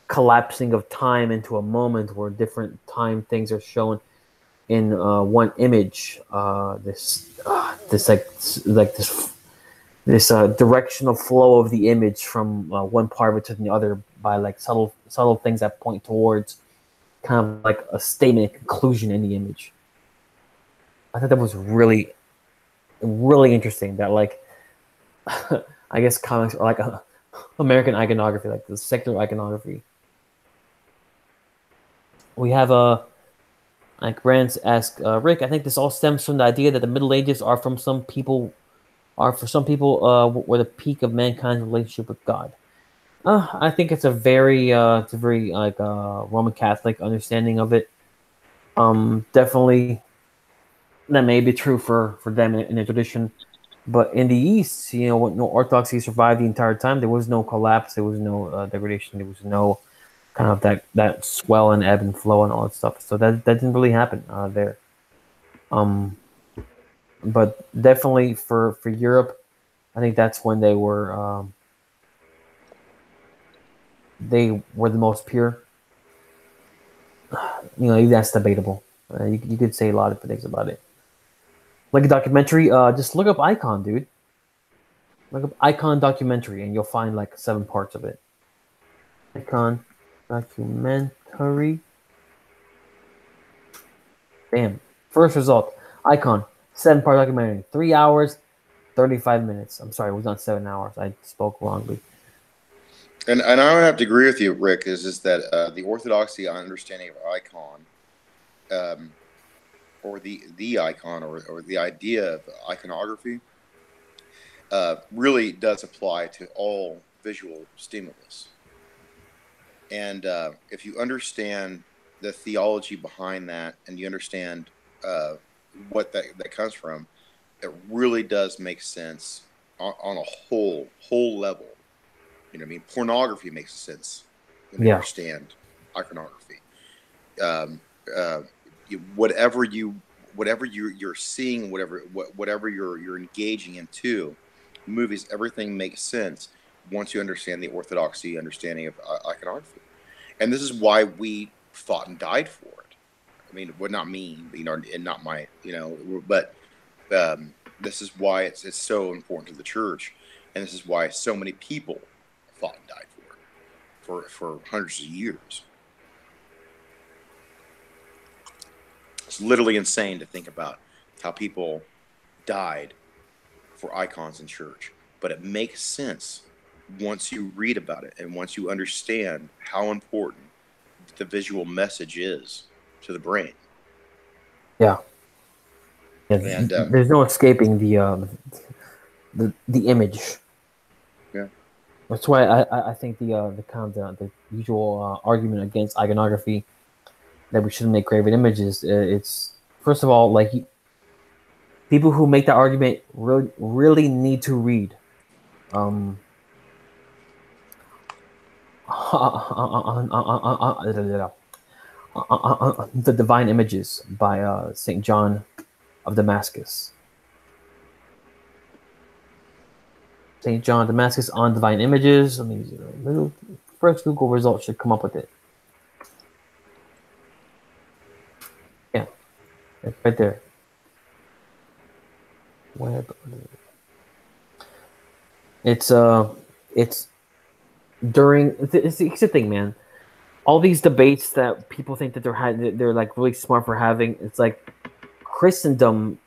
collapsing of time into a moment where different time things are shown in one image. This directional flow of the image from one part of it to the other by like subtle things that point towards kind of like a statement, a conclusion in the image. I thought that was really, really interesting. That like, I guess comics are like American iconography, like the secular iconography. We have like Brands asked Rick. I think this all stems from the idea that the Middle Ages are for some people were the peak of mankind's relationship with God. I think it's a very like Roman Catholic understanding of it. Definitely, that may be true for them in their tradition, but in the East, when Orthodoxy survived the entire time, there was no collapse, there was no degradation, there was no kind of that swell and ebb and flow and all that stuff. So that didn't really happen there. But definitely for Europe, I think that's when they were the most pure. That's debatable. You could say a lot of things about it. Like a documentary, just look up Icon, dude. Look up Icon documentary, and you'll find like 7 parts of it. Icon documentary. Bam. First result. Icon. 7-part documentary. 3 hours, 35 minutes. I'm sorry, it was not 7 hours. I spoke wrongly. And I don't have to agree with you, Rick, is that the Orthodoxy understanding of icon, or the icon, or the idea of iconography, really does apply to all visual stimulus. And if you understand the theology behind that, and you understand what that comes from, it really does make sense on a whole level. You know what I mean? Pornography makes sense when you understand iconography. Whatever you're seeing, whatever you're engaging into, movies, everything makes sense once you understand the Orthodoxy understanding of iconography. And this is why we fought and died for it. I mean, well, not me, and not my, but this is why it's so important to the church, and this is why so many people fought and died for it for hundreds of years. It's literally insane to think about how people died for icons in church, but it makes sense once you read about it and once you understand how important the visual message is to the brain. Yeah. And there's no escaping the image. Yeah. That's why I think the usual argument against iconography, that we shouldn't make graven images. It's, first of all, like, people who make that argument really need to read The Divine Images by St. John of Damascus. St. John Damascus on Divine Images. Let me first Google result should come up with it. Yeah, it's right there. Web. It's during. It's the thing, man. All these debates that people think that they're like really smart for having. It's like Christendom,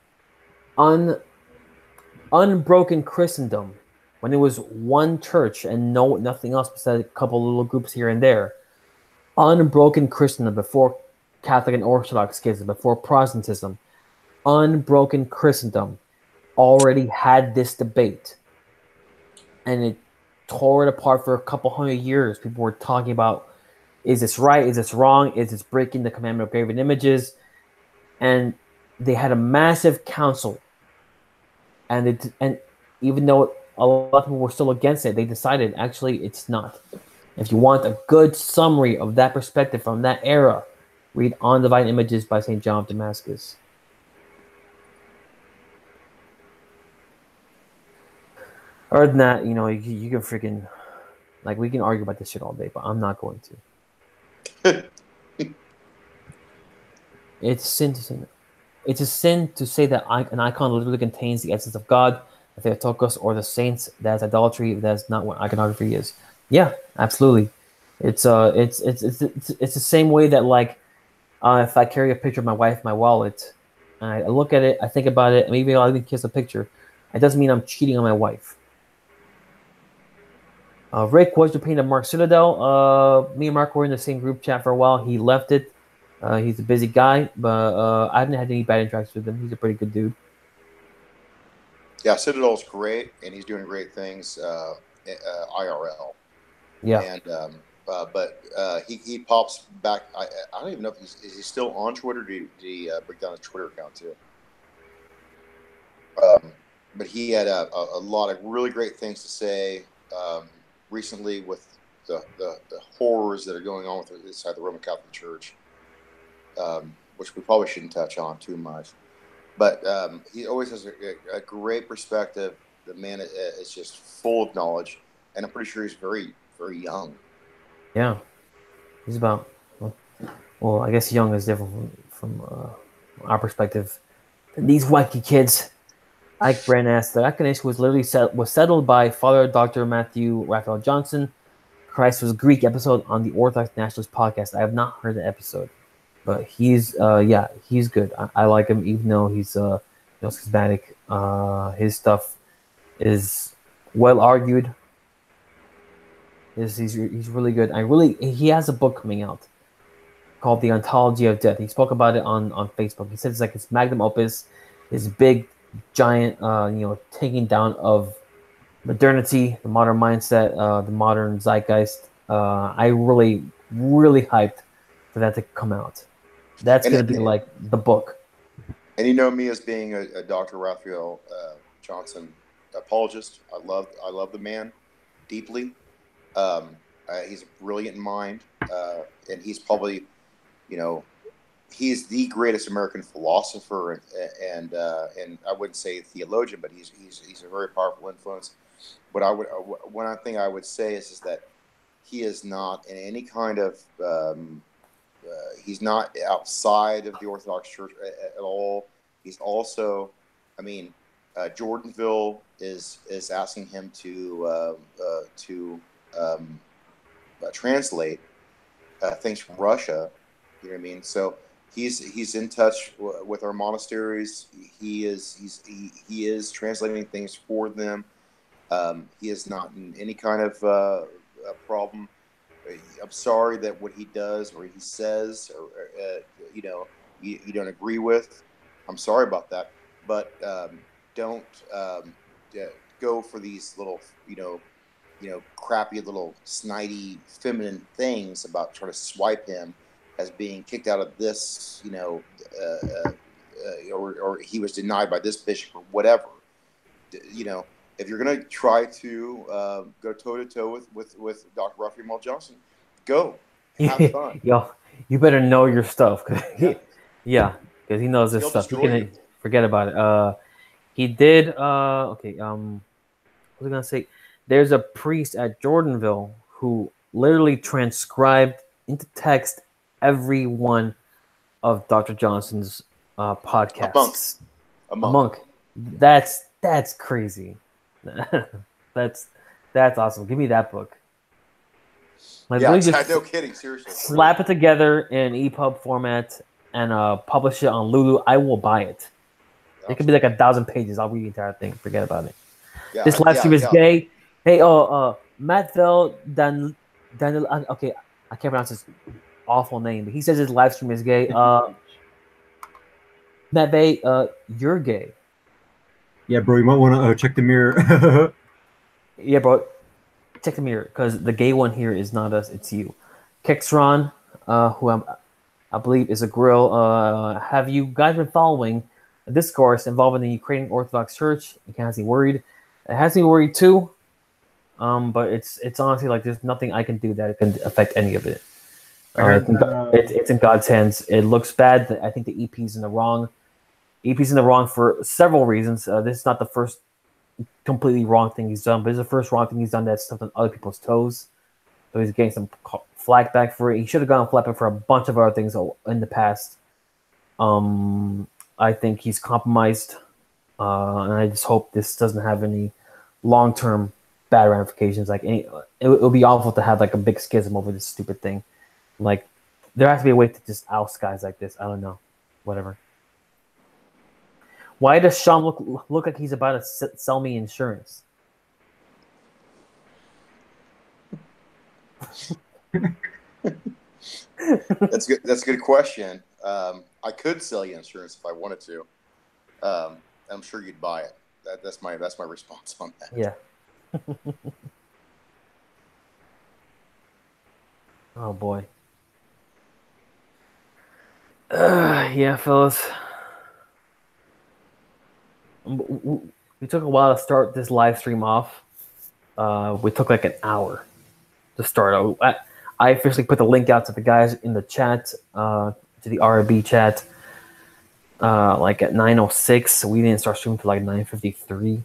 unbroken Christendom, when it was one church and nothing else besides a couple little groups here and there. Unbroken Christendom before Catholic and Orthodox schism, before Protestantism. Unbroken Christendom already had this debate, and it tore it apart for a couple hundred years. People were talking about, is this right? Is this wrong? Is this breaking the commandment of graven images? And they had a massive council, and even though a lot of people were still against it, they decided actually it's not. If you want a good summary of that perspective from that era, read On Divine Images by St. John of Damascus. Other than that, you can freaking, like, we can argue about this shit all day, but I'm not going to. It's sin to say. It's a sin to say that an icon literally contains the essence of God, the Theotokos, or the saints. That's idolatry. That's not what iconography is. Yeah, absolutely. It's the same way that, like, if I carry a picture of my wife in my wallet, and I look at it, I think about it, and maybe I'll even kiss a picture. It doesn't mean I'm cheating on my wife. Rick, what's your opinion of Mark Citadel? Me and Mark were in the same group chat for a while. He left it. He's a busy guy, but I haven't had any bad interactions with him. He's a pretty good dude. Yeah, Citadel's great, and he's doing great things IRL. Yeah. And but he pops back. I don't even know if he's still on Twitter. Did he break down his Twitter account too? But he had a lot of really great things to say recently with the horrors that are going on with inside the Roman Catholic Church, which we probably shouldn't touch on too much. But he always has a great perspective. The man is just full of knowledge, and I'm pretty sure he's very, very young. Yeah, he's about, well, I guess young is different from our perspective. These wacky kids. Ike Brand asked, the Echinacea was literally settled by Father Dr. Matthew Raphael Johnson. Christ was Greek episode on the Orthodox Nationalist podcast. I have not heard the episode, but he's good. I like him, even though he's schismatic. His stuff is well argued. He's really good. He has a book coming out called The Ontology of Death. He spoke about it on Facebook. He said it's like his magnum opus, his big giant taking down of modernity, the modern mindset, the modern zeitgeist. I really hyped for that to come out. That's going to be like the book. And you know me as being a Dr. Raphael Johnson apologist. I love the man deeply. He's a brilliant mind, and he's probably, he's the greatest American philosopher, and I wouldn't say theologian, but he's a very powerful influence. But one thing I would say is that he is not in any kind of he's not outside of the Orthodox Church at all. He's also, Jordanville is asking him to translate things from Russia. You know what I mean? So he's in touch with our monasteries. He is translating things for them. He is not in any kind of problem. I'm sorry that what he does or he says or you don't agree with. I'm sorry about that, but don't go for these little crappy little snidey feminine things about trying to swipe him as being kicked out of this, or he was denied by this bishop or whatever. If you're going to try to go toe-to-toe with Dr. Raphael Johnson, go. Have fun. Yo, you better know your stuff. Yeah, because he knows this stuff. You can forget about it. He did, was I gonna say? There's a priest at Jordanville who literally transcribed into text every one of Dr. Johnson's podcasts. A monk. That's crazy. that's awesome. Give me that book. Like, yeah, just no kidding. Seriously, slap it together in EPUB format and publish it on Lulu. I will buy it. It could be like 1,000 pages. I'll read the entire thing. Forget about it. Yeah, this live stream is gay. Hey, Matt Vell okay, I can't pronounce his awful name, but he says his live stream is gay. Matt Bay, you're gay. Yeah, bro, you might want to check the mirror. Yeah, bro, check the mirror, because the gay one here is not us, it's you. Kexron, who I believe is a grill. Have you guys been following the discourse involving the Ukrainian Orthodox Church? It has me worried. It has me worried too. But it's honestly like there's nothing I can do that can affect any of it. It's in God's hands. It looks bad. I think the EP's in the wrong. EP's in the wrong for several reasons. This is not the first completely wrong thing he's done, but it's the first wrong thing he's done that's stepped on other people's toes. So he's getting some flack back for it. He should have gone flat back for a bunch of other things in the past. I think he's compromised, and I just hope this doesn't have any long-term bad ramifications. Like it would be awful to have like a big schism over this stupid thing. Like there has to be a way to just oust guys like this. I don't know, whatever. Why does Sean look like he's about to sell me insurance? That's good. That's a good question. I could sell you insurance if I wanted to. I'm sure you'd buy it. That's my response on that. Yeah. Oh boy. Yeah, fellas. We took a while to start this live stream off. We took like an hour to start. I officially put the link out to the guys in the chat, to the RB chat, like at 9:06. So we didn't start streaming till like 9:53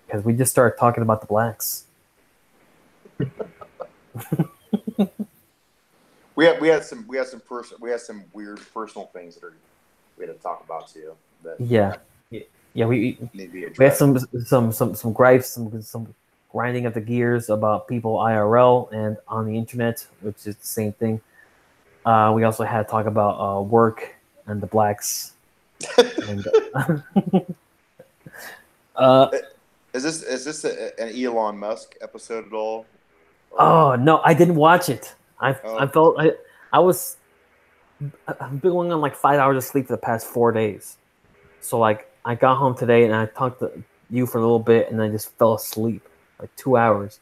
because we just started talking about the blacks. We had some weird personal things that we had to talk about too. We had some gripes, some grinding of the gears about people IRL and on the internet, which is the same thing. We also had to talk about work and the blacks. And, is this an Elon Musk episode at all? Oh no, I didn't watch it. I've been going on like 5 hours of sleep for the past 4 days. So like I got home today and I talked to you for a little bit and I just fell asleep like 2 hours.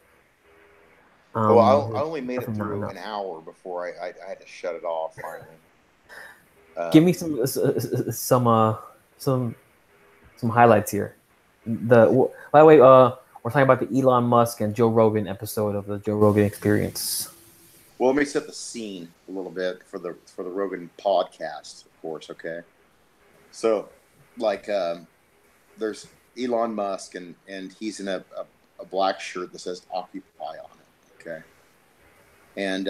I only made it through an hour before I had to shut it off finally. Give me some highlights here. By the way, we're talking about the Elon Musk and Joe Rogan episode of the Joe Rogan Experience. Well, let me set the scene a little bit for the Rogan podcast, of course. Okay, so like there's Elon Musk and he's in a black shirt that says Occupy on it. Okay, and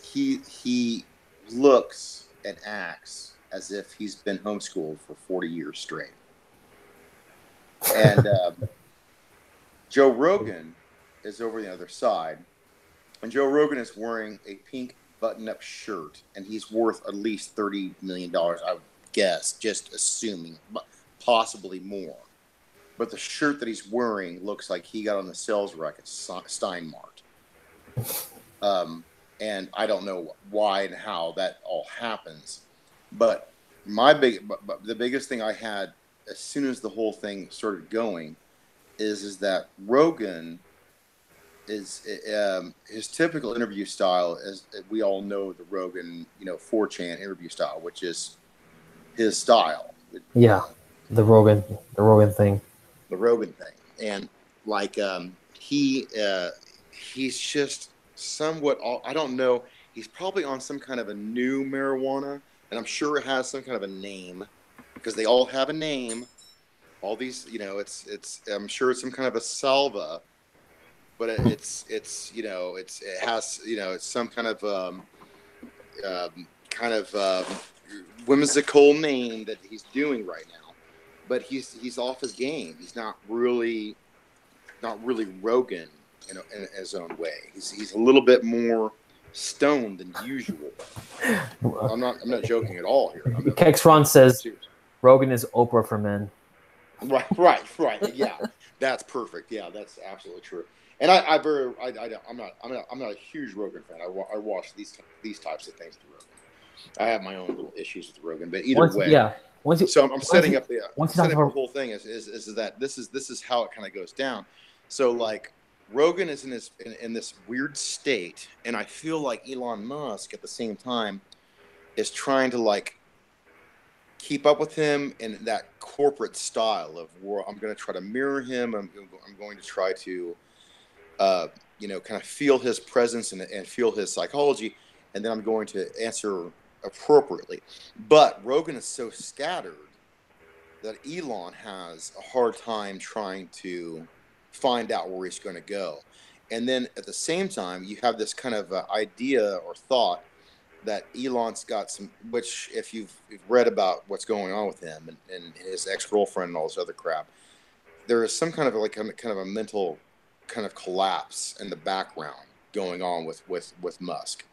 he looks and acts as if he's been homeschooled for 40 years straight. And Joe Rogan is over the other side. And Joe Rogan is wearing a pink button-up shirt, and he's worth at least $30 million, I would guess, just assuming, possibly more. But the shirt that he's wearing looks like he got on the sales rack at Steinmart. And I don't know why and how that all happens. But the biggest thing I had as soon as the whole thing started going is that Rogan is his typical interview style, as we all know the Rogan 4chan interview style, which is his style. Yeah, the Rogan thing. The Rogan thing, and like he's just somewhat. I don't know. He's probably on some kind of a new marijuana, and I'm sure it has some kind of a name because they all have a name. all these, you know, it's I'm sure it's some kind of a salva, but it's you know, it has, you know, it's some kind of whimsical name that he's doing right now, but he's off his game. He's not really Rogan in his own way. He's a little bit more stoned than usual. I'm not joking at all here. Kexron says Rogan is Oprah for men. Right. Yeah, that's perfect. Yeah, that's absolutely true. And I'm not a huge Rogan fan. I watch these types of things with Rogan. I have my own little issues with Rogan, but either way, yeah. So I'm setting up the whole thing is that this is how it kind of goes down. So like Rogan is in this weird state, and I feel like Elon Musk at the same time is trying to like keep up with him in that corporate style of where I'm going to try to mirror him. I'm going to try to you know, kind of feel his presence and feel his psychology, and then I'm going to answer appropriately. But Rogan is so scattered that Elon has a hard time trying to find out where he's going to go. And then at the same time, you have this kind of idea or thought that Elon's got some, which if you've read about what's going on with him and his ex-girlfriend and all this other crap, there is some kind of like kind of a mental kind of collapse in the background going on with Musk.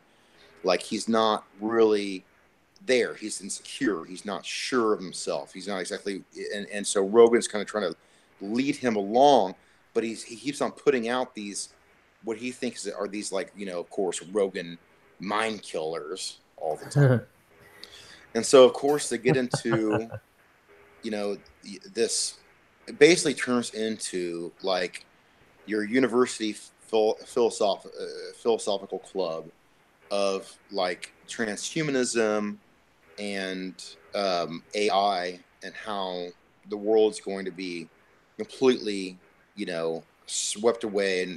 Like he's not really there. He's insecure. He's not sure of himself. He's not exactly, and so Rogan's kind of trying to lead him along, but he keeps on putting out these, what he thinks are these, like, you know, of course, Rogan mind killers all the time. And so of course they get into, you know, this, it basically turns into like your university philosophical club of like transhumanism and AI, and how the world's going to be completely, you know, swept away, and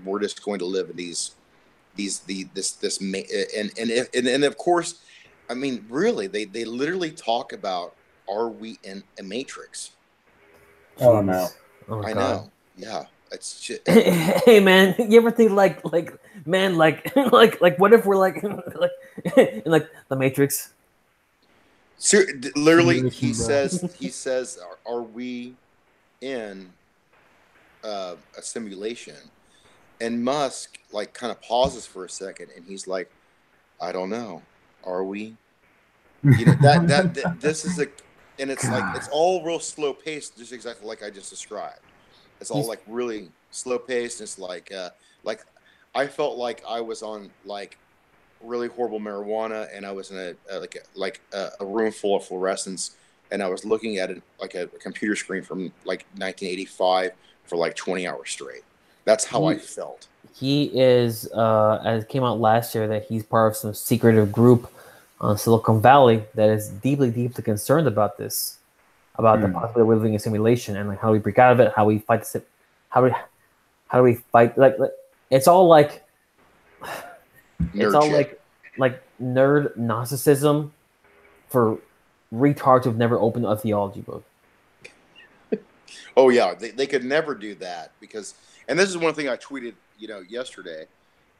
we're just going to live in and of course, I mean, really, they literally talk about, are we in a matrix? Oh no! I know. Yeah, it's shit. Hey man, you ever think like man, like what if we're like in like the Matrix? So, literally, he says, are we in a simulation? And Musk like kind of pauses for a second, and he's like, I don't know. Are we? You know, that this is and it's like, it's all real slow paced, just exactly like I just described. It's all like really slow paced. It's like I felt like I was on like really horrible marijuana, and I was in a room full of fluorescents, and I was looking at a computer screen from like 1985 for like 20 hours straight. That's how I felt. He is, as it came out last year, that he's part of some secretive group on Silicon Valley that is deeply, deeply concerned about this, about the possibility of living in simulation, and like how we break out of it, how we fight how do we fight? Like it's all like like nerd narcissism for retards who've never opened a theology book. Oh yeah, they could never do that, because, and this is one thing I tweeted, you know, yesterday,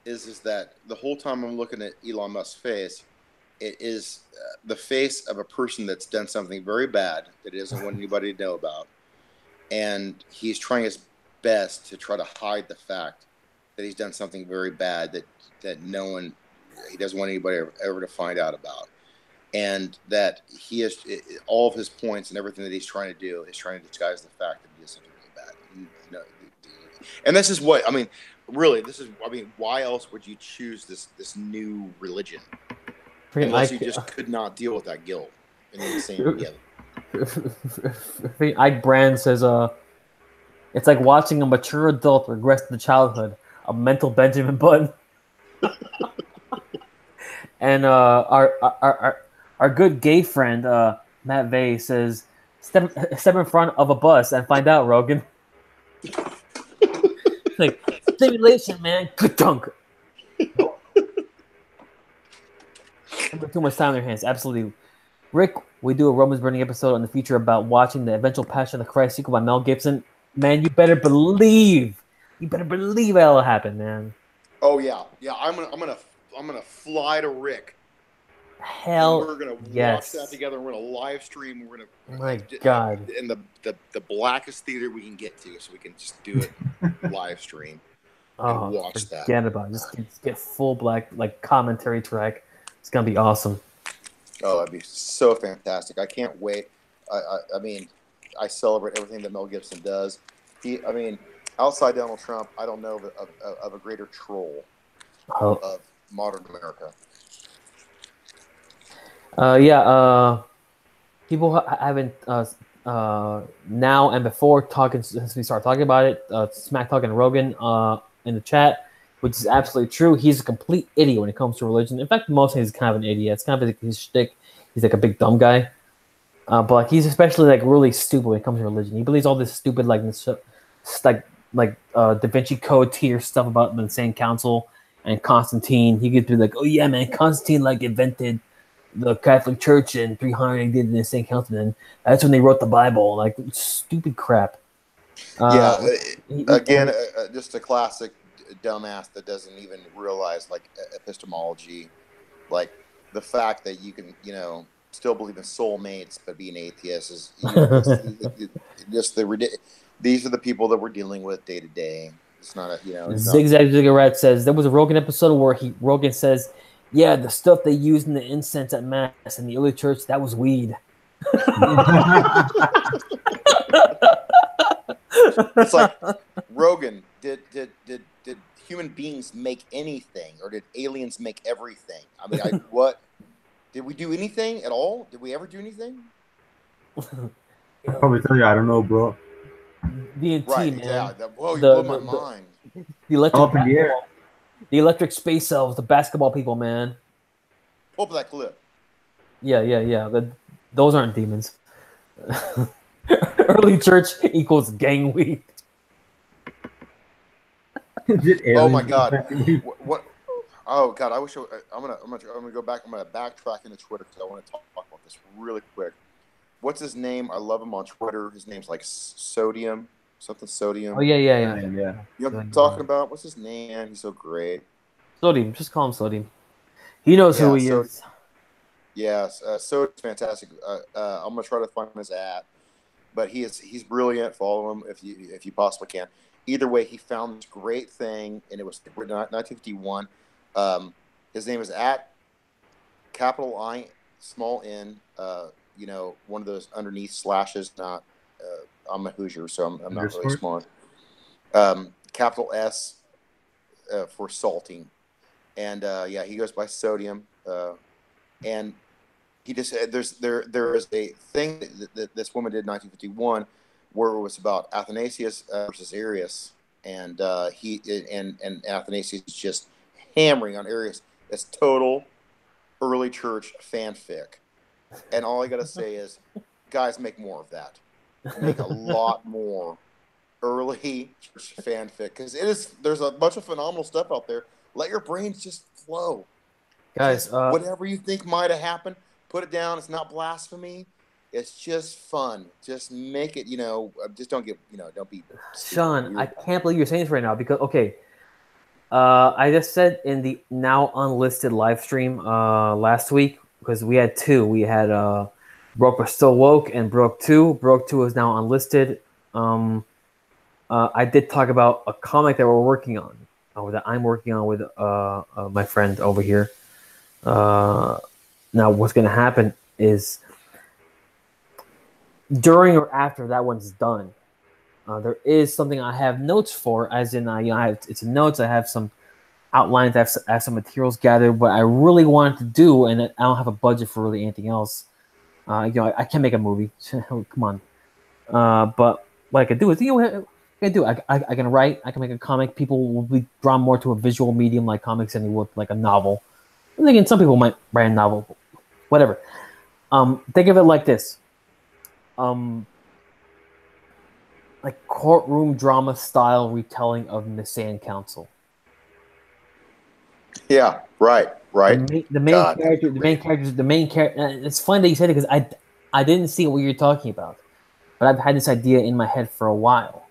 is that the whole time I'm looking at Elon Musk's face, it is the face of a person that's done something very bad that he doesn't want anybody to know about, and he's trying his best to try to hide the fact that he's done something very bad that he doesn't want anybody ever to find out about, and that he has all of his points and everything that he's trying to do is trying to disguise the fact that he did something really bad. You know, and this is what I mean. Really, why else would you choose this new religion unless you just could not deal with that guilt and the same together? Ike Brand says, it's like watching a mature adult regress to childhood, a mental Benjamin Button. And our good gay friend Matt Vey says, step in front of a bus and find out, Rogan. Like, simulation, man. Good dunk. Too much time on their hands. Absolutely. Rick, we do a Romans Burning episode in the future about watching the eventual Passion of the Christ sequel by Mel Gibson. Man, you better believe that'll happen, man. Oh yeah. I'm gonna fly to Rick. Hell, and we're gonna watch that together. We're gonna live stream. We're gonna, my God, in the blackest theater we can get to, so we can just do it live stream and watch that. Forget about it. Just get full black like commentary track. It's gonna be awesome. Oh, that'd be so fantastic! I can't wait. I mean, I celebrate everything that Mel Gibson does. Outside Donald Trump, I don't know of a greater troll of modern America. People haven't now and before talking since we started talking about it. Smack talking Rogan in the chat, which is absolutely true. He's a complete idiot when it comes to religion. In fact, most things he's kind of an idiot. It's kind of like his shtick. He's like a big dumb guy, but like he's especially like really stupid when it comes to religion. He believes all this stupid like Da Vinci Code tier stuff about the Insane Council and Constantine. He could be like, oh yeah, man, Constantine like invented the Catholic Church in 300 and did the Insane Council, and that's when they wrote the Bible. Like stupid crap. Just a classic dumbass that doesn't even realize like epistemology, like the fact that you can still believe in soulmates but be an atheist is just the ridiculous. These are the people that we're dealing with day to day. It's not Zigzag Cigarette says there was a Rogan episode where Rogan says, yeah, the stuff they used in the incense at Mass in the early church, that was weed. It's like, Rogan, did human beings make anything, or did aliens make everything? I mean, what? Did we do anything at all? Did we ever do anything? I'll probably tell you, I don't know, bro. DNT, right, man. Yeah. You blew my mind. The electric space elves, the basketball people, man. Pull up that clip. Yeah. Those aren't demons. Early church equals gang weed. Oh my God! What? Oh God! I wish I'm gonna go back. I'm gonna backtrack into Twitter because I want to talk about this really quick. What's his name? I love him on Twitter. His name's like Sodium. Oh yeah. You know what I'm talking about? What's his name? Man, he's so great. Sodium. Just call him Sodium. He knows who he is. Yes, Sodium's fantastic. I'm gonna try to find his at, but he's brilliant. Follow him if you possibly can. Either way, he found this great thing, and it was 1951. His name is at capital I, small n. One of those underneath slashes. Not. I'm a Hoosier, so I'm not really smart. Capital S for salting, and he goes by Sodium. And he just there is a thing that this woman did in 1951 where it was about Athanasius versus Arius, and Athanasius is just hammering on Arius. It's total early church fanfic, and all I gotta say is, guys, make more of that. Make a lot more early church fanfic because there's a bunch of phenomenal stuff out there. Let your brains just flow. Guys, whatever you think might have happened, put it down. It's not blasphemy. It's just fun. Just make it, just don't get, don't be. Sean, I can't believe you're saying this right now because, I just said in the now unlisted live stream last week, because we had two. We had Broke But Still Woke and Broke 2. Broke 2 is now unlisted. I did talk about a comic that we're working on, or that I'm working on with my friend over here. Now, what's going to happen is during or after that one's done, there is something I have notes for, as in, it's in notes. I have some outlines. I have some materials gathered. What I really wanted to do, and I don't have a budget for really anything else. I can't make a movie. Come on. But what I can do is, what I can do. I can write. I can make a comic. People will be drawn more to a visual medium like comics than they would like a novel. And again, some people might write a novel, whatever. Think of it like this. Like courtroom drama style retelling of the Insane Council. Yeah, right. The main character. It's funny that you said it because I didn't see what you're talking about, but I've had this idea in my head for a while.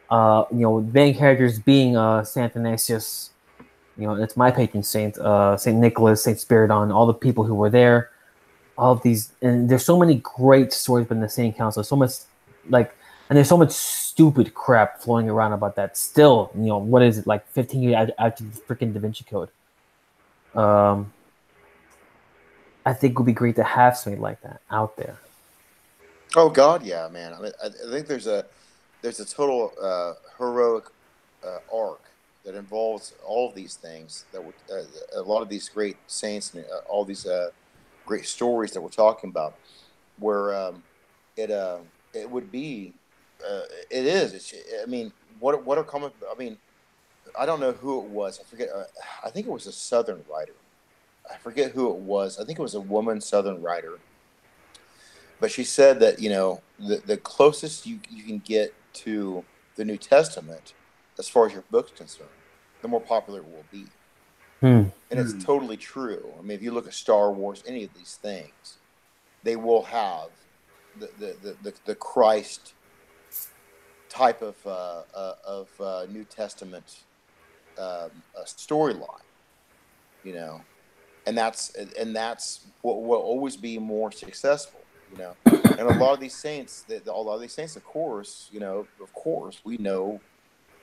The main characters being Saint Ignatius. It's my patron saint, Saint Nicholas, Saint Spiridon, all the people who were there. All of these, and there's so many great stories in the Saint Council. So much, and there's so much stupid crap flowing around about that. Still, what is it, like 15 years after the freaking Da Vinci Code? I think it would be great to have something like that out there. Oh God, yeah, man. I mean, I think there's a total heroic arc that involves all of these things that were a lot of these great saints and all these great stories that we're talking about, where it would be it is. I mean, what are common? I mean, I don't know who it was. I forget. I think it was a Southern writer. I forget who it was. I think it was a woman Southern writer. But she said that, the closest you can get to the New Testament, as far as your book's concerned, the more popular it will be. And it's totally true. I mean, if you look at Star Wars, any of these things, they will have the Christ type of New Testament storyline, and that's what will always be more successful. And a lot of these saints, of course, we know,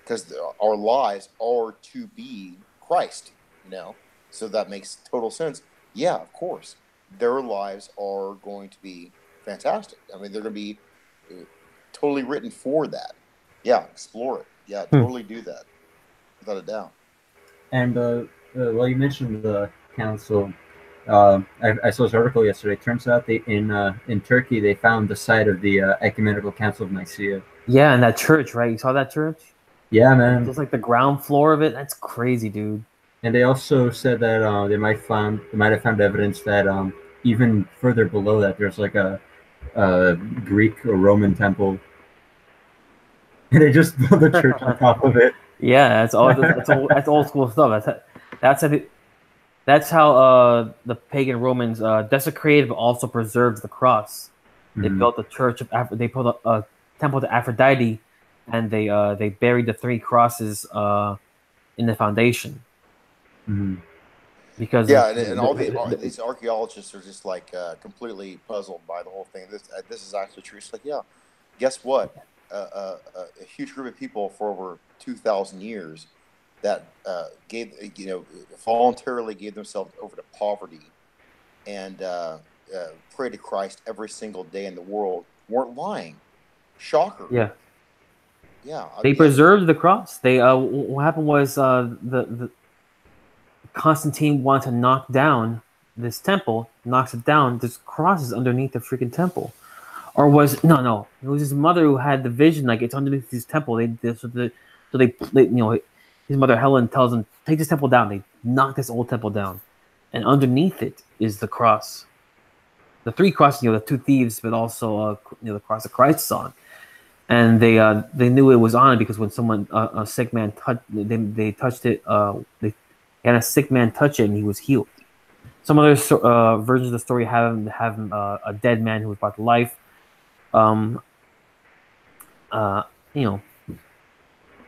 because our lives are to be Christ, so that makes total sense. Yeah, of course, their lives are going to be fantastic. I mean, they're going to be totally written for that. Yeah, explore it. Yeah, totally do that, without a doubt. And well, you mentioned the council. I saw this article yesterday. It turns out in Turkey they found the site of the Ecumenical Council of Nicaea. Yeah, and that church, right? You saw that church? Yeah, man. Just like the ground floor of it. That's crazy, dude. And they also said that they might have found evidence that even further below that there's like a Greek or Roman temple, and they just built a church on top of it. Yeah, that's old school stuff. That's how the pagan Romans desecrated but also preserved the cross. They built a church of they built a temple to Aphrodite, and they buried the 3 crosses in the foundation. Because and all these archaeologists are just like completely puzzled by the whole thing. This is actually true. It's like, yeah, guess what? A huge group of people for over 2,000 years that voluntarily gave themselves over to poverty and pray to Christ every single day in the world weren't lying. Shocker. Yeah. They preserved the cross. They what happened was the Constantine wanted to knock down this temple, knocks it down. There's crosses underneath the freaking temple. Or was no? It was his mother who had the vision, like it's underneath this temple. His mother Helen tells him, take this temple down. They knock this old temple down, and underneath it is the cross. The 3 crosses, the 2 thieves, but also the cross of Christ's on. And they knew it was on because when someone a sick man they touched it. They had a sick man touch it and he was healed. Some other versions of the story have a dead man who was brought to life. Who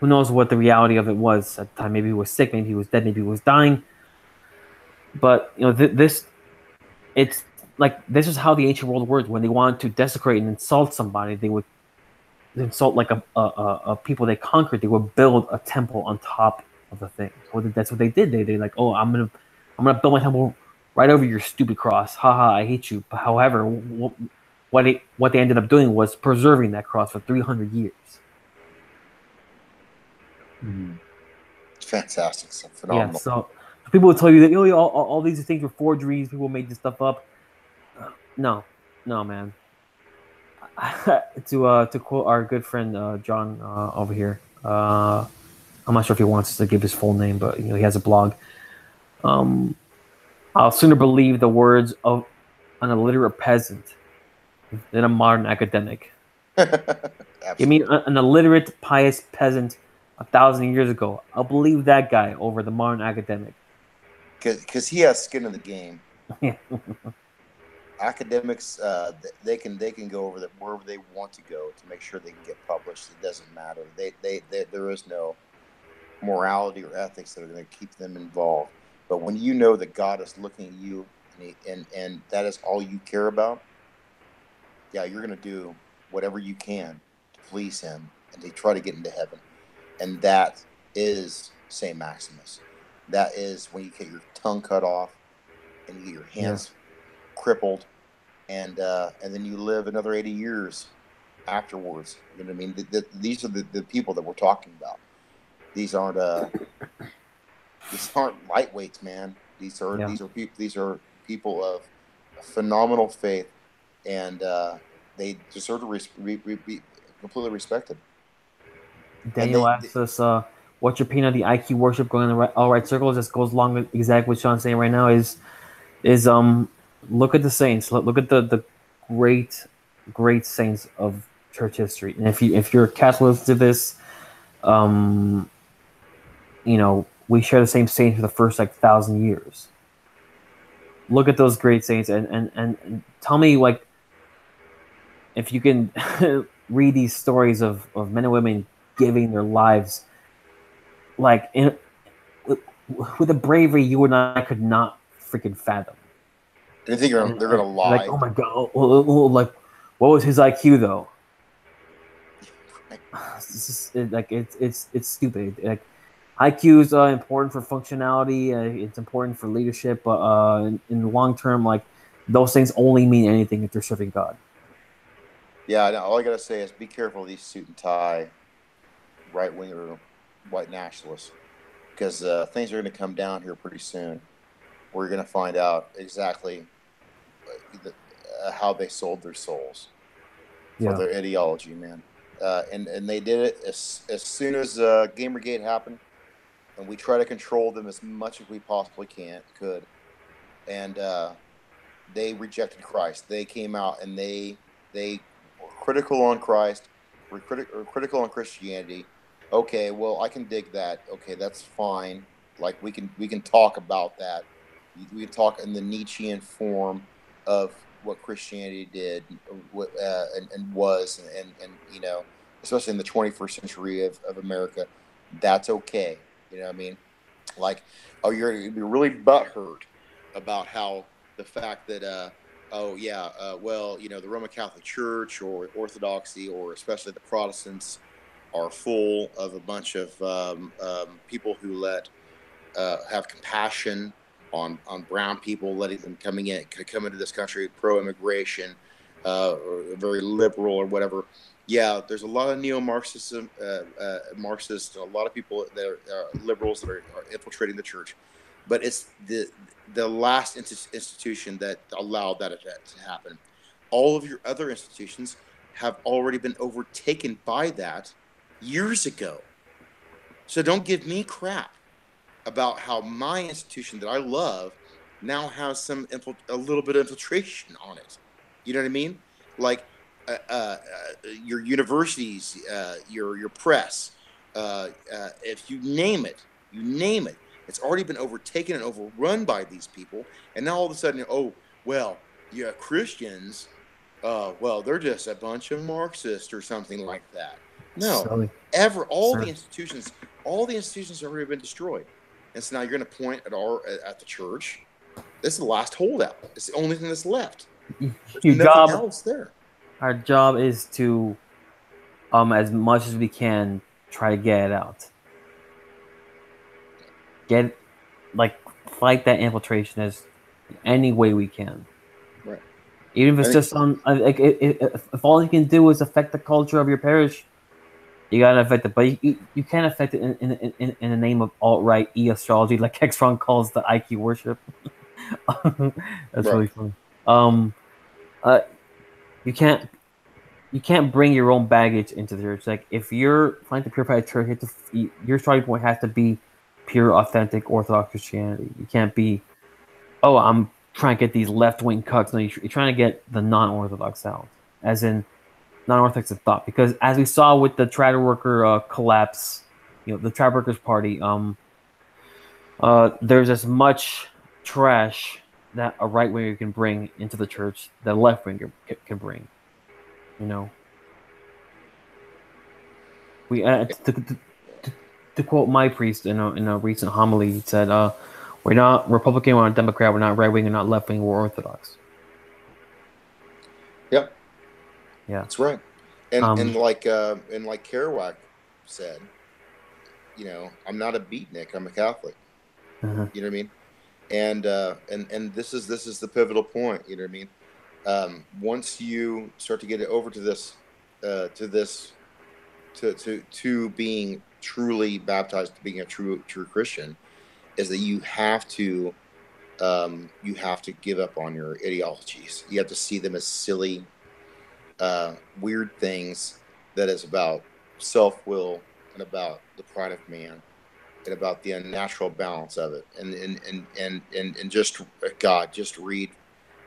knows what the reality of it was at the time? Maybe he was sick, maybe he was dead, maybe he was dying. But this is how the ancient world worked. When they wanted to desecrate and insult somebody, they would insult like a people they conquered. They would build a temple on top of the thing. So that's what they did. They like, oh, I'm gonna build my temple right over your stupid cross. Haha, I hate you. But however, what they ended up doing was preserving that cross for 300 years. Fantastic, phenomenal. Yeah, so people will tell you that all these things were forgeries. People made this stuff up. No, man. To quote our good friend John over here, I'm not sure if he wants to give his full name, but he has a blog. I'll sooner believe the words of an illiterate peasant than a modern academic. Give me an illiterate, pious peasant 1,000 years ago. I'll believe that guy over the modern academic. because he has skin in the game. Academics, they can go over wherever they want to go to make sure they can get published. It doesn't matter. There is no morality or ethics that are going to keep them involved. But when you know that God is looking at you and that is all you care about, yeah, you're going to do whatever you can to please Him and to try to get into heaven. And that is St. Maximus. That is when you get your tongue cut off and you get your hands crippled, and then you live another 80 years afterwards. You know what I mean? These are the people that we're talking about. These aren't lightweights, man. These are people of phenomenal faith, and they deserve to be completely respected. Daniel asks us, what's your opinion of the IQ worship going in the all right circles? This goes along with exactly what Sean's saying right now. Is look at the saints. Look at the great saints of church history. And if you're Catholic to this, we share the same saints for the first 1,000 years. Look at those great saints and tell me if you can read these stories of men and women giving their lives with a bravery you and I could not freaking fathom. And you think they're gonna lie? Oh my god! What was his IQ though? It's stupid. IQ is important for functionality. It's important for leadership, but in the long term, those things only mean anything if they're serving God. Yeah, all I gotta say is be careful of these suit and tie, right winger, white nationalists, because things are gonna come down here pretty soon. We're gonna find out exactly how they sold their souls for their ideology, man. And they did it as soon as Gamergate happened, and we try to control them as much as we possibly could. And they rejected Christ. They came out and they were critical on Christ, were critical on Christianity. Okay, well, I can dig that. Okay, that's fine. We can talk about that. We can talk in the Nietzschean form of what Christianity did and was, and especially in the 21st century of America, that's okay. You know what I mean? You're going to be really butthurt about how the fact that, the Roman Catholic Church or Orthodoxy, or especially the Protestants, are full of a bunch of people who have compassion on brown people, letting them come into this country, pro-immigration, or very liberal or whatever. Yeah, there's a lot of neo-Marxism, Marxists, a lot of people that are liberals that are infiltrating the church, but it's the last institution that allowed that to happen. All of your other institutions have already been overtaken by that years ago. So don't give me crap about how my institution that I love now has a little bit of infiltration on it. You know what I mean? Your universities, your press, if you name it, it's already been overtaken and overrun by these people. And now all of a sudden, Christians, they're just a bunch of Marxists or something like that. No, all the institutions have already been destroyed. And so now you're going to point at the church. This is the last holdout. It's the only thing that's left. There's nothing else there. Our job is to, as much as we can, try to get it out. Fight that infiltration as any way we can. Right. Even if it's just if all you can do is affect the culture of your parish, you gotta affect it. But you can't affect it in the name of alt-right astrology, like Hexron calls the IQ worship. That's really funny. You can't bring your own baggage into the church. If you're trying to purify the church, your starting point has to be pure, authentic Orthodox Christianity. You can't be, I'm trying to get these left-wing cuts. No, you're trying to get the non-Orthodox out, as in non-Orthodox in thought. Because as we saw with the trad worker collapse, the trad workers party, there's as much trash that a right winger can bring into the church that a left winger can bring. You know, we to quote my priest in a recent homily, he said, "We're not Republican, we're not Democrat, we're not right wing, we're not left wing, we're Orthodox." Yep. Yeah, that's right. And like Kerouac said, you know, I'm not a beatnik, I'm a Catholic. You know what I mean? And this is the pivotal point. You know what I mean? Once you start to get it over to being truly baptized, to being a true Christian, is that you have to give up on your ideologies. You have to see them as silly, weird things that is about self-will and about the pride of man and about the unnatural balance of it. And just God, just read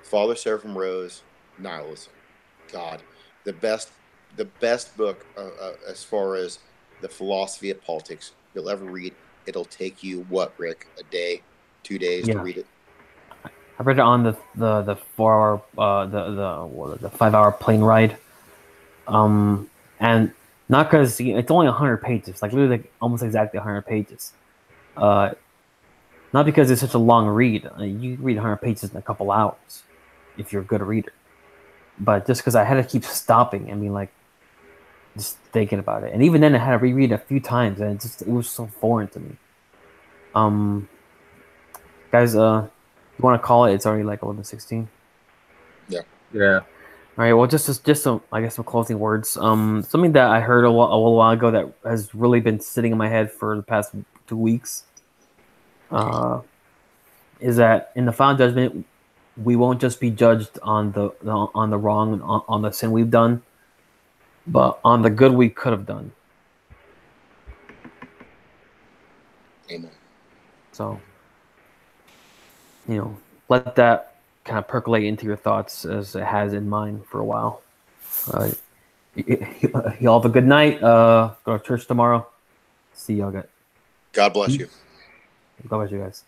Father Seraphim Rose, Nihilism. God, the best book as far as the philosophy of politics you'll ever read. It'll take you what, Rick, a day, 2 days to read it. I read it on the 4 hour the 5 hour plane ride, and not because it's only 100 pages, like literally almost exactly 100 pages. Not because it's such a long read. You read 100 pages in a couple hours if you're a good reader, but just because I had to keep stopping and being like, just thinking about it, and even then I had to reread it a few times, and it was so foreign to me. Guys, you want to call it? It's already like 11:16. Yeah. Yeah. All right. Well, just some, I guess, some closing words. Something that I heard a little while ago that has really been sitting in my head for the past 2 weeks. Is that in the final judgment, we won't just be judged on the wrong, on the sin we've done, but on the good we could have done. Amen. So, you know, let that kind of percolate into your thoughts as it has in mine for a while. You all have a good night. Go to church tomorrow. See y'all. God bless you. God bless you guys.